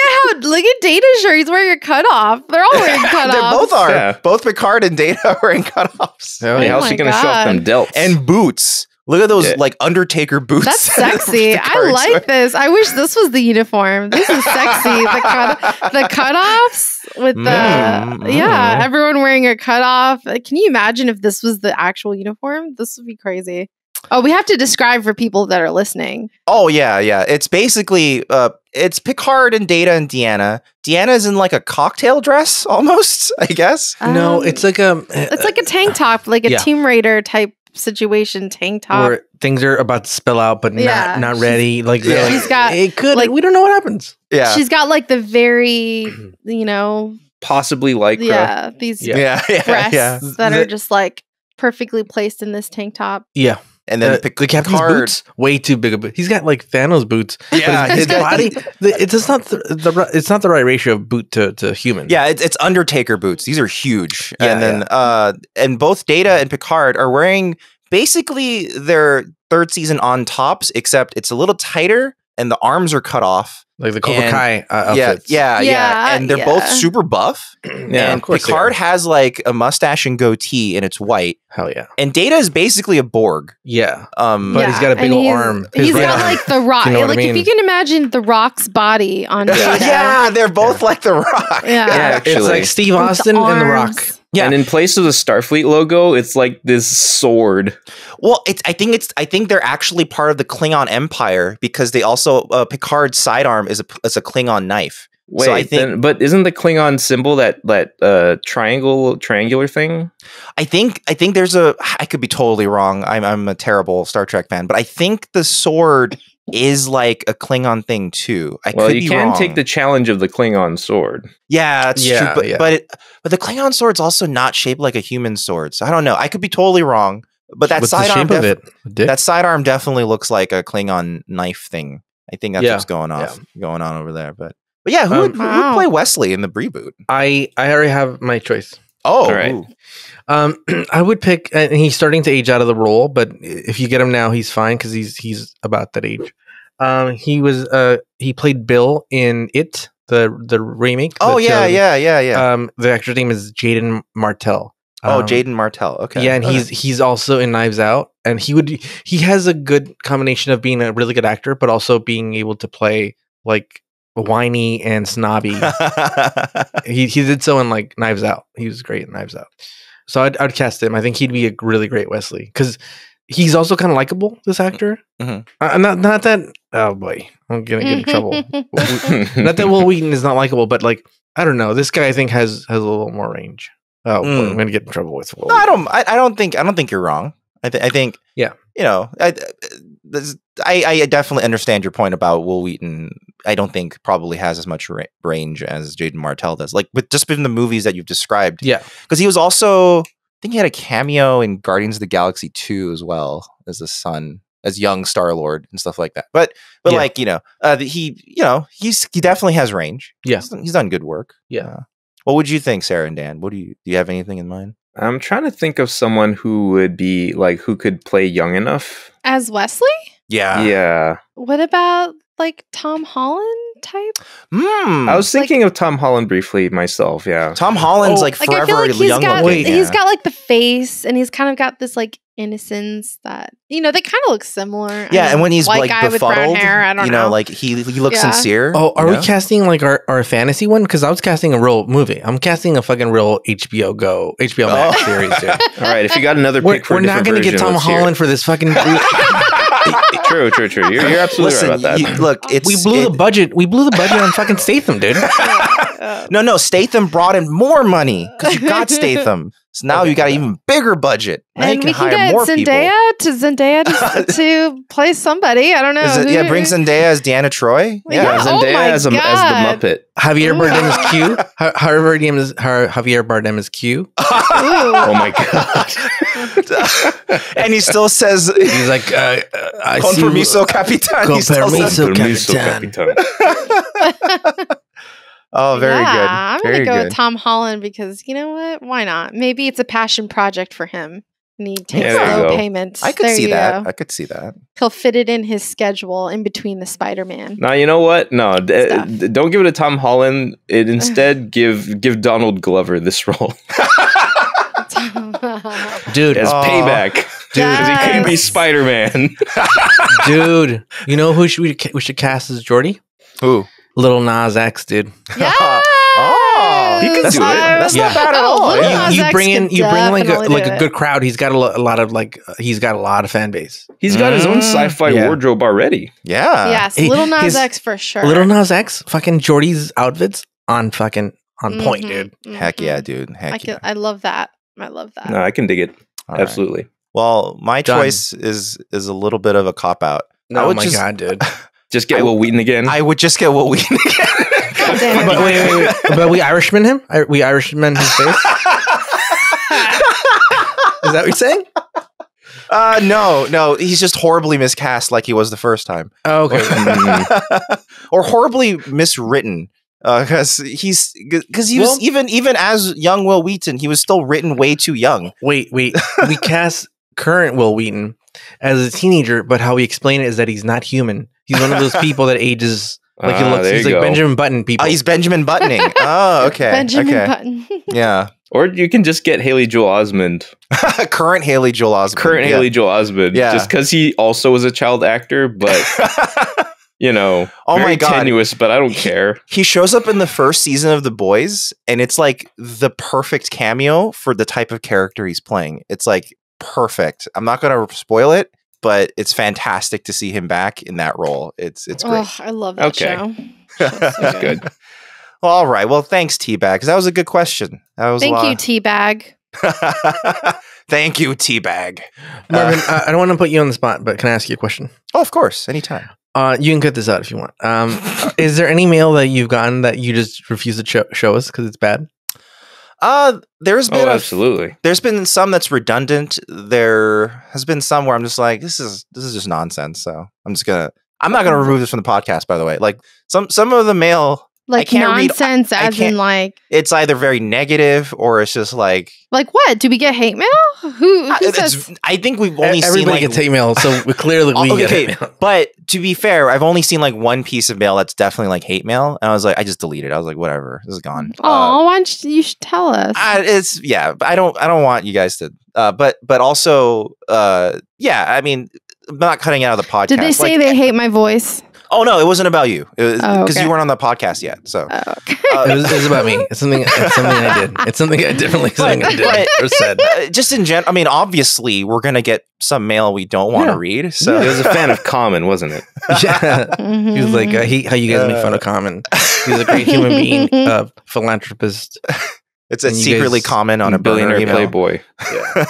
at Data's shirt. He's wearing a cutoff. They're all wearing cutoffs. They both are. Yeah. Both Picard and Data are wearing cutoffs. How's she going to show off them delts? And boots. Look at those like Undertaker boots. That's sexy. I like this. I wish this was the uniform. This is sexy. The cutoffs with the everyone wearing a cutoff. Can you imagine if this was the actual uniform? This would be crazy. Oh, we have to describe for people that are listening. Oh yeah. It's basically it's Picard and Data and Deanna. Deanna's in like a cocktail dress almost, I guess. No, it's like a tank top, like a Tomb Raider type situation tank top where things are about to spill out but not ready. Like she's got it could like we don't know what happens. Yeah. She's got like the very possibly like these breasts that are just like perfectly placed in this tank top. Yeah. And then the captain's boots, way too big of boots. He's got like Thanos boots. Yeah, his body. It's not it's not the right ratio of boot to human. Yeah, it's Undertaker boots. These are huge. Yeah, and then and both Data and Picard are wearing basically their third season on tops, except it's a little tighter and the arms are cut off. Like the Cobra Kai outfits. Yeah. And they're both super buff. Yeah, and Picard has like a mustache and goatee and it's white. Hell yeah. And Data is basically a Borg. Yeah. But he's got a big old arm. He's got like the Rock. Like if you can imagine the Rock's body on Data. Yeah, they're both like the Rock. Yeah, it's like Steve Austin and the Rock. Yeah, and in place of the Starfleet logo, it's like this sword. Well, I think they're actually part of the Klingon Empire because they also Picard's sidearm is a Klingon knife. Wait, so I think, but isn't the Klingon symbol that triangular thing? I think there's I could be totally wrong. I'm a terrible Star Trek fan, but I think the sword is like a Klingon thing too. You can take the challenge of the Klingon sword. Yeah, that's true. But the Klingon sword's also not shaped like a human sword. So I don't know. I could be totally wrong. But that sidearm that sidearm definitely looks like a Klingon knife thing. I think that's what's going on over there. But yeah, who would play Wesley in the reboot? I already have my choice. Oh, all right. I would pick, and he's starting to age out of the role, but if you get him now, he's fine because he's about that age. He played Bill in It, the remake. Oh yeah. The actor's name is Jaden Martell. Jaden Martell. Okay. Yeah, and he's also in Knives Out, and he has a good combination of being a really good actor, but also being able to play like whiny and snobby. he did so in like Knives Out. He was great in Knives Out. So I'd cast him. I think he'd be a really great Wesley because he's also kind of likable. This actor, not that. Oh boy, I'm gonna get in trouble. Not that Will Wheaton is not likable, but like I don't know. This guy I think has a little more range. Oh, boy, I'm gonna get in trouble with Will. No, I don't think you're wrong. I think I definitely understand your point about Will Wheaton. I don't think probably has as much range as Jaden Martell does. Like with just in the movies that you've described. Yeah, because he was also, I think he had a cameo in Guardians of the Galaxy 2 as well as the son, as young Star-Lord and stuff like that. But like he definitely has range. Yeah, he's done good work. Yeah. What would you think, Sarah and Dan? Do you have anything in mind? I'm trying to think of someone who would be like, who could play young enough. As Wesley? Yeah. What about like Tom Holland type? I was thinking of Tom Holland briefly myself. Yeah. Tom Holland's like forever I feel like young looking. He's got like the face, and he's kind of got this like innocence that, they kind of look similar. Yeah, and when he's white like guy with brown befuddled, hair, I don't know. like he looks sincere. Oh, are we casting like our fantasy one? Because I was casting a real movie. I'm casting a fucking real HBO Max series, dude. All right, if you got another pick for we're not going to get Tom Holland for this fucking. True. You're absolutely right about that. Look, we blew the budget. We blew the budget on fucking Statham, dude. No, Statham brought in more money because you got Statham. So now you got an even bigger budget. Now and you can hire get more Zendaya to play somebody. I don't know. Bring Zendaya as Deanna Troy. Yeah, Zendaya as the Muppet. Javier Bardem is Q. Javier Bardem is Q. Oh my god! And he still says he's like, "Con permiso, capitán." Con permiso, capitán. Oh, very good. I'm going to go with Tom Holland because, you know what? Why not? Maybe it's a passion project for him. And he takes low payments. I could see that. I could see that. He'll fit it in his schedule in between the Spider-Man. No, you know what? No, don't give it to Tom Holland. Instead, give Donald Glover this role. Dude, as payback. Dude, because he couldn't be Spider-Man. Dude, you know who we should cast as Jordy? Who? Lil Nas X, dude. Yeah. He could do it. That's not bad at all. You bring in like a good crowd. He's got a lot of fan base. He's got his own sci-fi wardrobe already. Yeah. Yes, Lil Nas X for sure. Lil Nas X, fucking Jordy's outfits on point, dude. Heck yeah, dude. I love that. I love that. No, I can dig it. All absolutely. Right. Well, my choice is a little bit of a cop out. Oh my god, dude. Just get Will Wheaton again. I would just get Will Wheaton again. But wait. But we Irishman him? We Irishman his face? Is that what you're saying? No. He's just horribly miscast like he was the first time. Oh, okay. Or horribly miswritten. Because he was even as young Will Wheaton, he was still written way too young. Wait. We cast current Will Wheaton as a teenager, but how we explain it is that he's not human. He's one of those people that ages like he looks. He's like Benjamin Button people. Oh, he's Benjamin Buttoning. Oh, okay. Benjamin Button. Yeah. Or you can just get Haley Joel Osment. Current Haley Joel Osment. Haley Joel Osment. Yeah. Just because he also was a child actor, but very my God. tenuous, but I don't care. He shows up in the first season of The Boys, and it's like the perfect cameo for the type of character he's playing. It's like perfect. I'm not going to spoil it, but it's fantastic to see him back in that role. It's great. Oh, I love that show. That's good. Well, all right. Well, thanks, Teabag, because that was a good question. Thank you, Teabag. Thank you, Teabag. Marvin, I don't want to put you on the spot, but can I ask you a question? Oh, of course. Anytime. You can cut this out if you want. Is there any mail that you've gotten that you just refuse to show us because it's bad? There's been absolutely. There's been some that's redundant. There has been some where I'm just like, this is just nonsense. So I'm not gonna remove this from the podcast. By the way, like some of the mail, like nonsense, in like it's either very negative or it's just like what? Do we get hate mail? Who says? I think we've only seen everybody gets hate mail, so clearly we get hate mail. But to be fair, I've only seen like one piece of mail that's definitely like hate mail, and I was like, I just deleted it. I was like, whatever, this is gone. Oh, why don't you should tell us? But I don't want you guys to. But also, yeah. I mean, I'm not cutting it out of the podcast. Did they say they hate my voice? Oh no, it wasn't about you. Because you weren't on the podcast yet. So it was about me. It's something I did. It's something I definitely did or said. Just in general, I mean, obviously, we're gonna get some mail we don't want to read. So he was a fan of Common, wasn't it? Yeah, he was like, I hate how you guys make fun of Common. He's a great human being, philanthropist. It's a secretly common on a billionaire playboy. Yeah.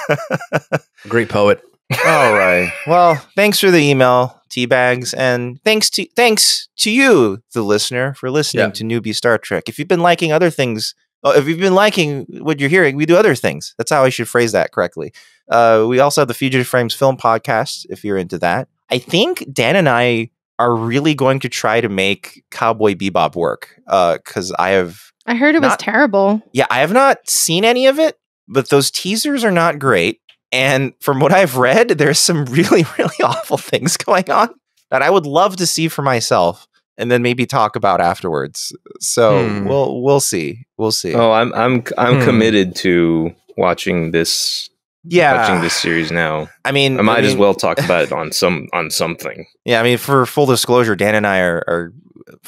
Great poet. All right. Well, thanks for the email, Teabags, and thanks to you, the listener, for listening to Newbie Star Trek. If you've been liking other things, if you've been liking what you're hearing, we do other things. That's how I should phrase that correctly. We also have the Fugitive Frames Film Podcast, if you're into that. I think Dan and I are really going to try to make Cowboy Bebop work. Because I heard it was terrible. Yeah, I have not seen any of it, but those teasers are not great. And from what I've read, there's some really, really awful things going on that I would love to see for myself, and then maybe talk about afterwards. So we'll see. We'll see. Oh, I'm committed to watching this. Yeah, watching this series now. I mean, I might as well talk about it on something. Yeah, I mean, for full disclosure, Dan and I are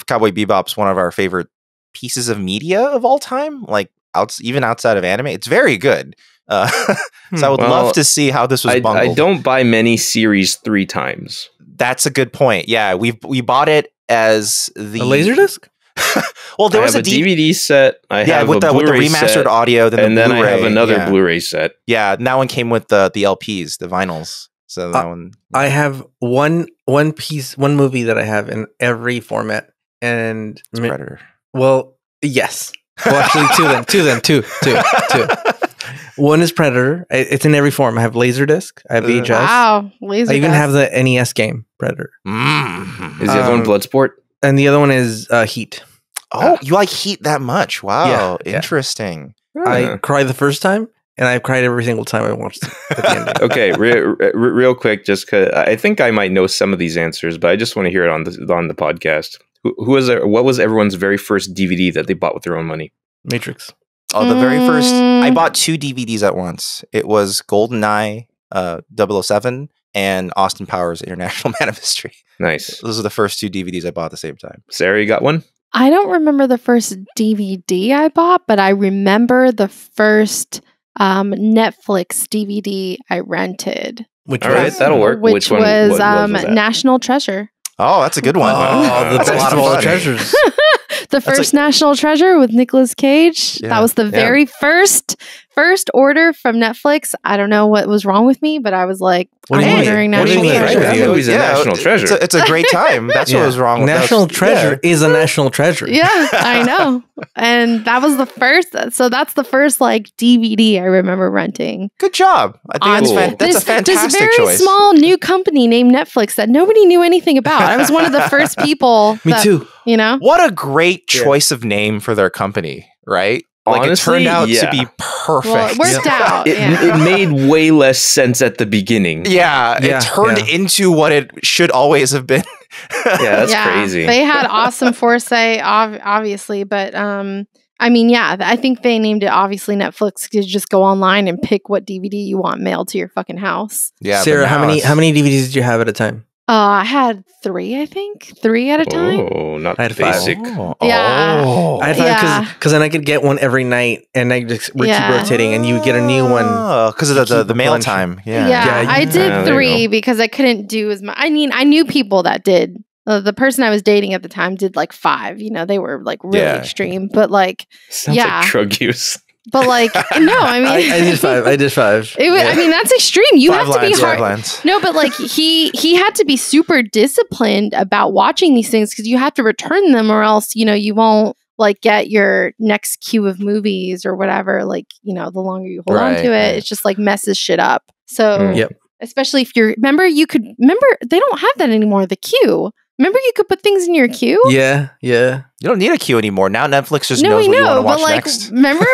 Cowboy Bebop's one of our favorite pieces of media of all time. Like even outside of anime, it's very good. So I would love to see how this was bungled. I don't buy many series 3 times. That's a good point. Yeah, we bought it as a Laserdisc. Well, there was a DVD set. I have with the remastered set, audio, then and the then Blu-ray. I have another Blu-ray set. Yeah, and that one came with the LPs, the vinyls. So that one. I have one movie that I have in every format, and it's Predator. Well, yes. Well, actually, two. One is Predator. It's in every form. I have Laserdisc. I have VHS. Wow, Laserdisc. I even have the NES game Predator. Is the other one Bloodsport? And the other one is Heat. Oh, you like Heat that much? Wow, Yeah. Interesting. I cried the first time, and I've cried every single time I watched it at the end. Okay, real quick, just because I think I might know some of these answers, but I just want to hear it on the podcast. What was everyone's very first DVD that they bought with their own money? Matrix. Oh, the very first. I bought 2 DVDs at once. It was GoldenEye 007 and Austin Powers International Man of Mystery. Nice. Those are the first 2 DVDs I bought at the same time. Sarah, you got one? I don't remember the first DVD I bought, but I remember the first Netflix DVD I rented. All right, that'll work. Which one was that? National Treasure. Oh, that's a good one. Oh, the That's best of all the treasures. The first National Treasure with Nicolas Cage. Yeah, That was the very first order from Netflix. I don't know what was wrong with me, but I was like, What do I'm you mean? ordering What do you National mean? Treasure. That movie's a national treasure. It's a great time. That's what was wrong with National Treasure is a national treasure. Yeah, I know. And that was the first. So that's the first like DVD I remember renting. Good job. I think that's a fantastic this very choice. small new company named Netflix that nobody knew anything about. I was one of the first people. Me too. You know? What a great choice of name for their company, right? Like Honestly, it turned out yeah. to be perfect. Well, it worked out. It made way less sense at the beginning. Yeah, it turned into what it should always have been. Yeah, that's crazy. They had awesome foresight, obviously, but I mean, yeah, I think they named it obviously Netflix. You just go online and pick what DVD you want mailed to your fucking house. Yeah, Sarah, how many DVDs did you have at a time? I had 3, I think. 3 at a time. Oh, not I had basic. Yeah. I had 5 because then I could get one every night, and I just keep rotating, and you would get a new one. Oh, because of the mail time. Yeah, I did 3 because I couldn't do as much. I mean, I knew people that did. The person I was dating at the time did like 5. You know, they were like really extreme, but like, Sounds like drug use. But like, no, I mean, I did 5. It was, I mean, that's extreme. You have to be hard. No, but like he had to be super disciplined about watching these things because you have to return them, or else you won't like get your next queue of movies or whatever. Like the longer you hold on to it, it's just like messes shit up. So especially if remember they don't have that anymore. The queue. Remember, you could put things in your queue. Yeah. You don't need a queue anymore. Now Netflix just knows what you want to watch next. Remember,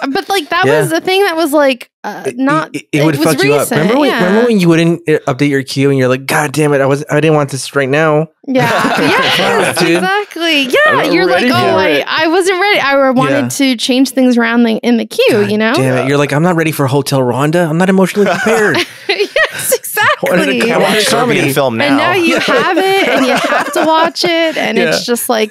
but like that was the thing that was like not. It would fuck you up. Remember when you wouldn't update your queue and you're like, God damn it, I didn't want this right now. Yeah. Yes, exactly. Yeah, you're like, I wasn't ready. I wanted to change things around in the queue. God damn it, you're like, I'm not ready for Hotel Rwanda. I'm not emotionally prepared. Yes, exactly. I want a comedy film now. And now you have it, and you have to watch it, and it's just like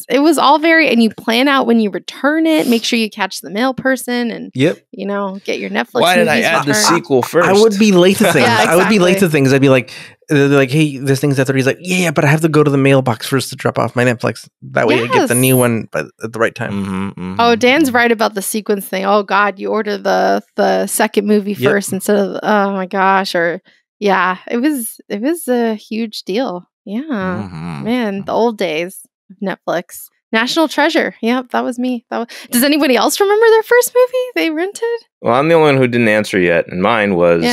it was all very. And you plan out when you return it. Make sure you catch the mail person, and get your Netflix. Why did I add the sequel first? I would be late to things. Yeah, exactly. I would be late to things. I'd be like, they're like, hey, this thing's at 3. He's like, yeah, but I have to go to the mailbox first to drop off my Netflix. That way I get the new one at the right time. Oh, Dan's right about the sequence thing. Oh God, you order the second movie first instead of oh my gosh, or it was a huge deal. Yeah, man, the old days of Netflix. National Treasure. Yep, that was me. Does anybody else remember their first movie they rented? Well, I'm the only one who didn't answer yet, and mine was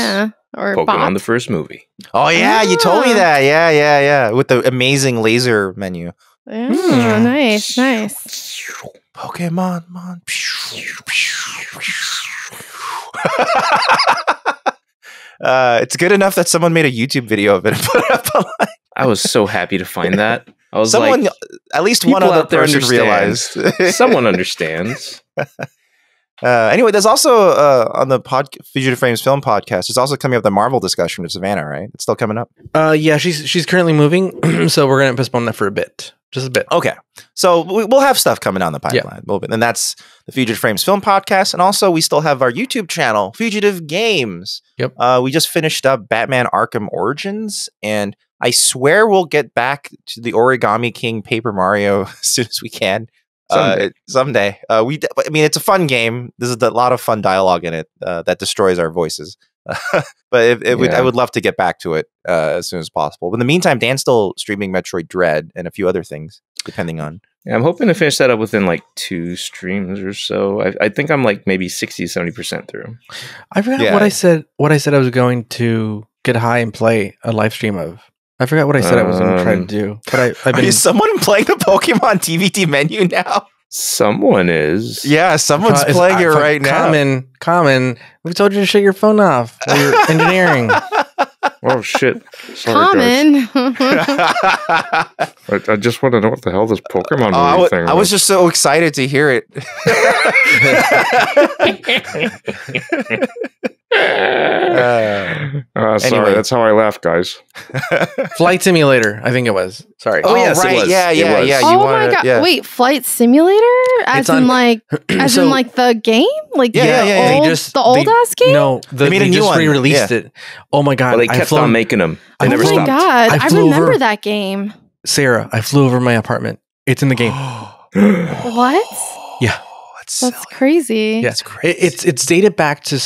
or Pokemon bot. the first movie. Oh yeah, you told me that. Yeah. With the amazing laser menu. Yeah, nice. Pokemon. It's good enough that someone made a YouTube video of it and put it up online. I was so happy to find that. I was someone, like, at least one other person realized. Someone understands. Anyway, there's also on the Fugitive Frames Film Podcast, it's also coming up the Marvel discussion with Savannah, right? It's still coming up. Yeah, she's currently moving, so we're gonna postpone that for a bit, just a bit. Okay, so we'll have stuff coming down the pipeline a little bit, and that's the Fugitive Frames Film Podcast, and also we still have our YouTube channel, Fugitive Games. Yep. We just finished up Batman Arkham Origins, and I swear we'll get back to the Origami King Paper Mario as soon as we can. Someday. I mean, it's a fun game. There's a lot of fun dialogue in it that destroys our voices. But I would love to get back to it as soon as possible. But in the meantime, Dan's still streaming Metroid Dread and a few other things, depending on. Yeah, I'm hoping to finish that up within like 2 streams or so. I think I'm like maybe 60-70% through. I forgot what I said. What I said I was going to get high and play a live stream of. I forgot what I said I was going to try to do. But I've been... Is someone playing the Pokemon DVD menu now? Someone is. Yeah, someone's playing it right now. Common. We told you to shut your phone off while you're engineering. Oh, shit. Sorry, Common. I just want to know what the hell this Pokemon movie thing was. I was just so excited to hear it. Sorry, anyway. that's how I laugh, guys. Flight Simulator, I think it was. Sorry. Oh, yes, right. It was. Yeah. Oh my god! Yeah. Wait, Flight Simulator? As in like the game? Like the old ass game? No, they made a new one. Re-released it. Oh my god! Well, they kept on making them. They never stopped. Oh my god! I remember that game. Sarah, I flew over my apartment. It's in the game. What? Yeah. That's crazy. Yeah, it's dated back to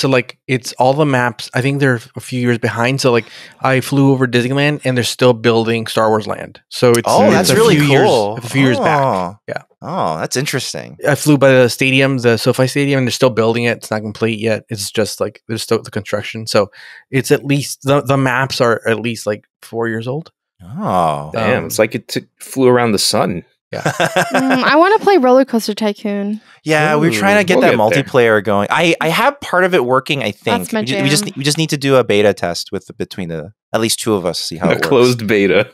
it's all the maps. I think they're a few years behind. So like I flew over Disneyland and they're still building Star Wars Land. So that's really cool. A few years back. Yeah. Oh, that's interesting. I flew by the stadium, the SoFi Stadium, and they're still building it. It's not complete yet. It's just like there's still the construction. So it's at least the maps are at least like 4 years old. Oh, damn! It's like it flew around the sun. Yeah. I want to play Roller Coaster Tycoon. Yeah, we're trying to get that multiplayer going. I have part of it working, I think. That's my jam. We just need to do a beta test between at least 2 of us, see how it works. Closed beta.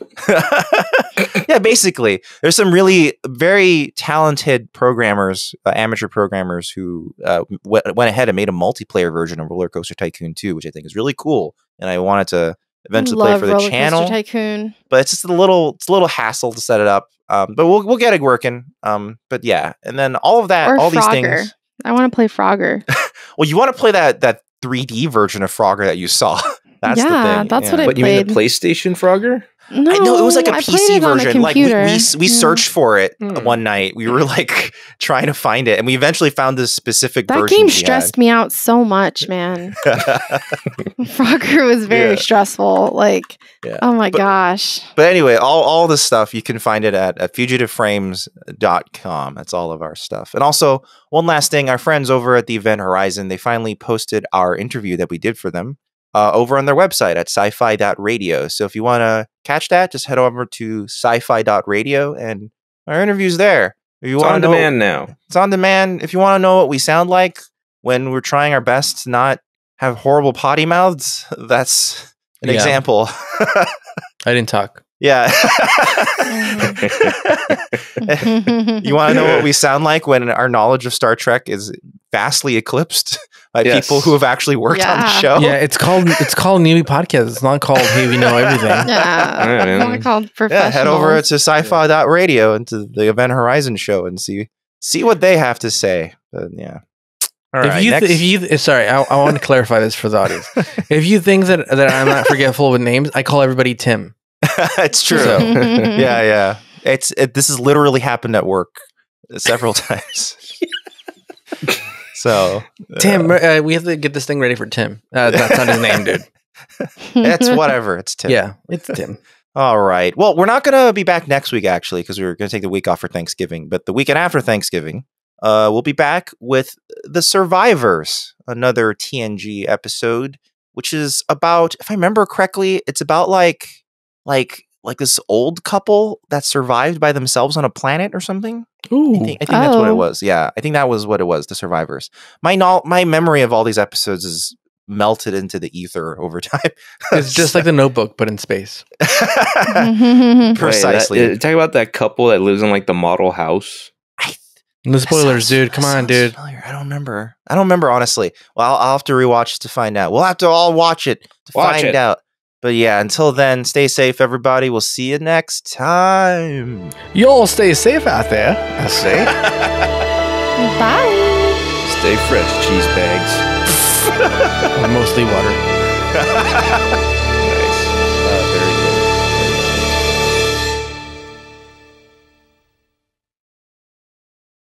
Yeah, basically. There's some really very talented programmers, amateur programmers who went ahead and made a multiplayer version of Roller Coaster Tycoon 2, which I think is really cool. And I wanted to eventually play for the Roller channel. Coaster Tycoon. But it's just a little hassle to set it up. But we'll get it working. But yeah, and then all of that, all Frogger. these things. I want to play Frogger. Well, you want to play that 3D version of Frogger that you saw. That's the thing. That's what I played. You mean the PlayStation Frogger? No, I know it was like a PC version. Like we searched for it one night. We were like trying to find it, and we eventually found this specific version. That game stressed me out so much, man. Frogger was very stressful. Like, oh my gosh. But anyway, all this stuff you can find it at fugitiveframes.com. That's all of our stuff. And also, one last thing, our friends over at the Event Horizon, they finally posted our interview that we did for them. Over on their website at sci-fi.radio. So if you want to catch that, just head over to sci-fi.radio and our interview's there. It's on demand now. It's on demand. If you want to know what we sound like when we're trying our best to not have horrible potty mouths, that's an example. I didn't talk. Yeah. You want to know what we sound like when our knowledge of Star Trek is vastly eclipsed by people who have actually worked on the show? Yeah, it's called Newbie Podcast. It's not called Hey We Know Everything. Yeah, it's not called Professional. Yeah, head over to sci-fi.radio and to the Event Horizon show and see what they have to say. But yeah. All right. Sorry, I want to clarify this for the audience. If you think that I'm not forgetful with names, I call everybody Tim. It's true. So, yeah. This has literally happened at work several times. So Tim, we have to get this thing ready for Tim. That's not his name, dude. It's whatever. It's Tim. Yeah, it's Tim. All right. Well, we're not going to be back next week, actually, because we're going to take the week off for Thanksgiving. But the weekend after Thanksgiving, we'll be back with The Survivors, another TNG episode. which is about, if I remember correctly, it's about like this old couple that survived by themselves on a planet or something. Ooh. I think that's what it was. Yeah, I think that was what it was. The survivors. My memory of all these episodes is melted into the ether over time. It's just like The Notebook, but in space. Precisely. Talk about that couple that lives in like the model house. The spoilers, dude. Come on, dude. Familiar. I don't remember, honestly. Well, I'll have to rewatch it to find out. We'll have to all watch it to find out. But yeah, until then, stay safe, everybody. We'll see you next time. Y'all stay safe out there, I say. Bye. Stay fresh, cheese bags. Mostly water.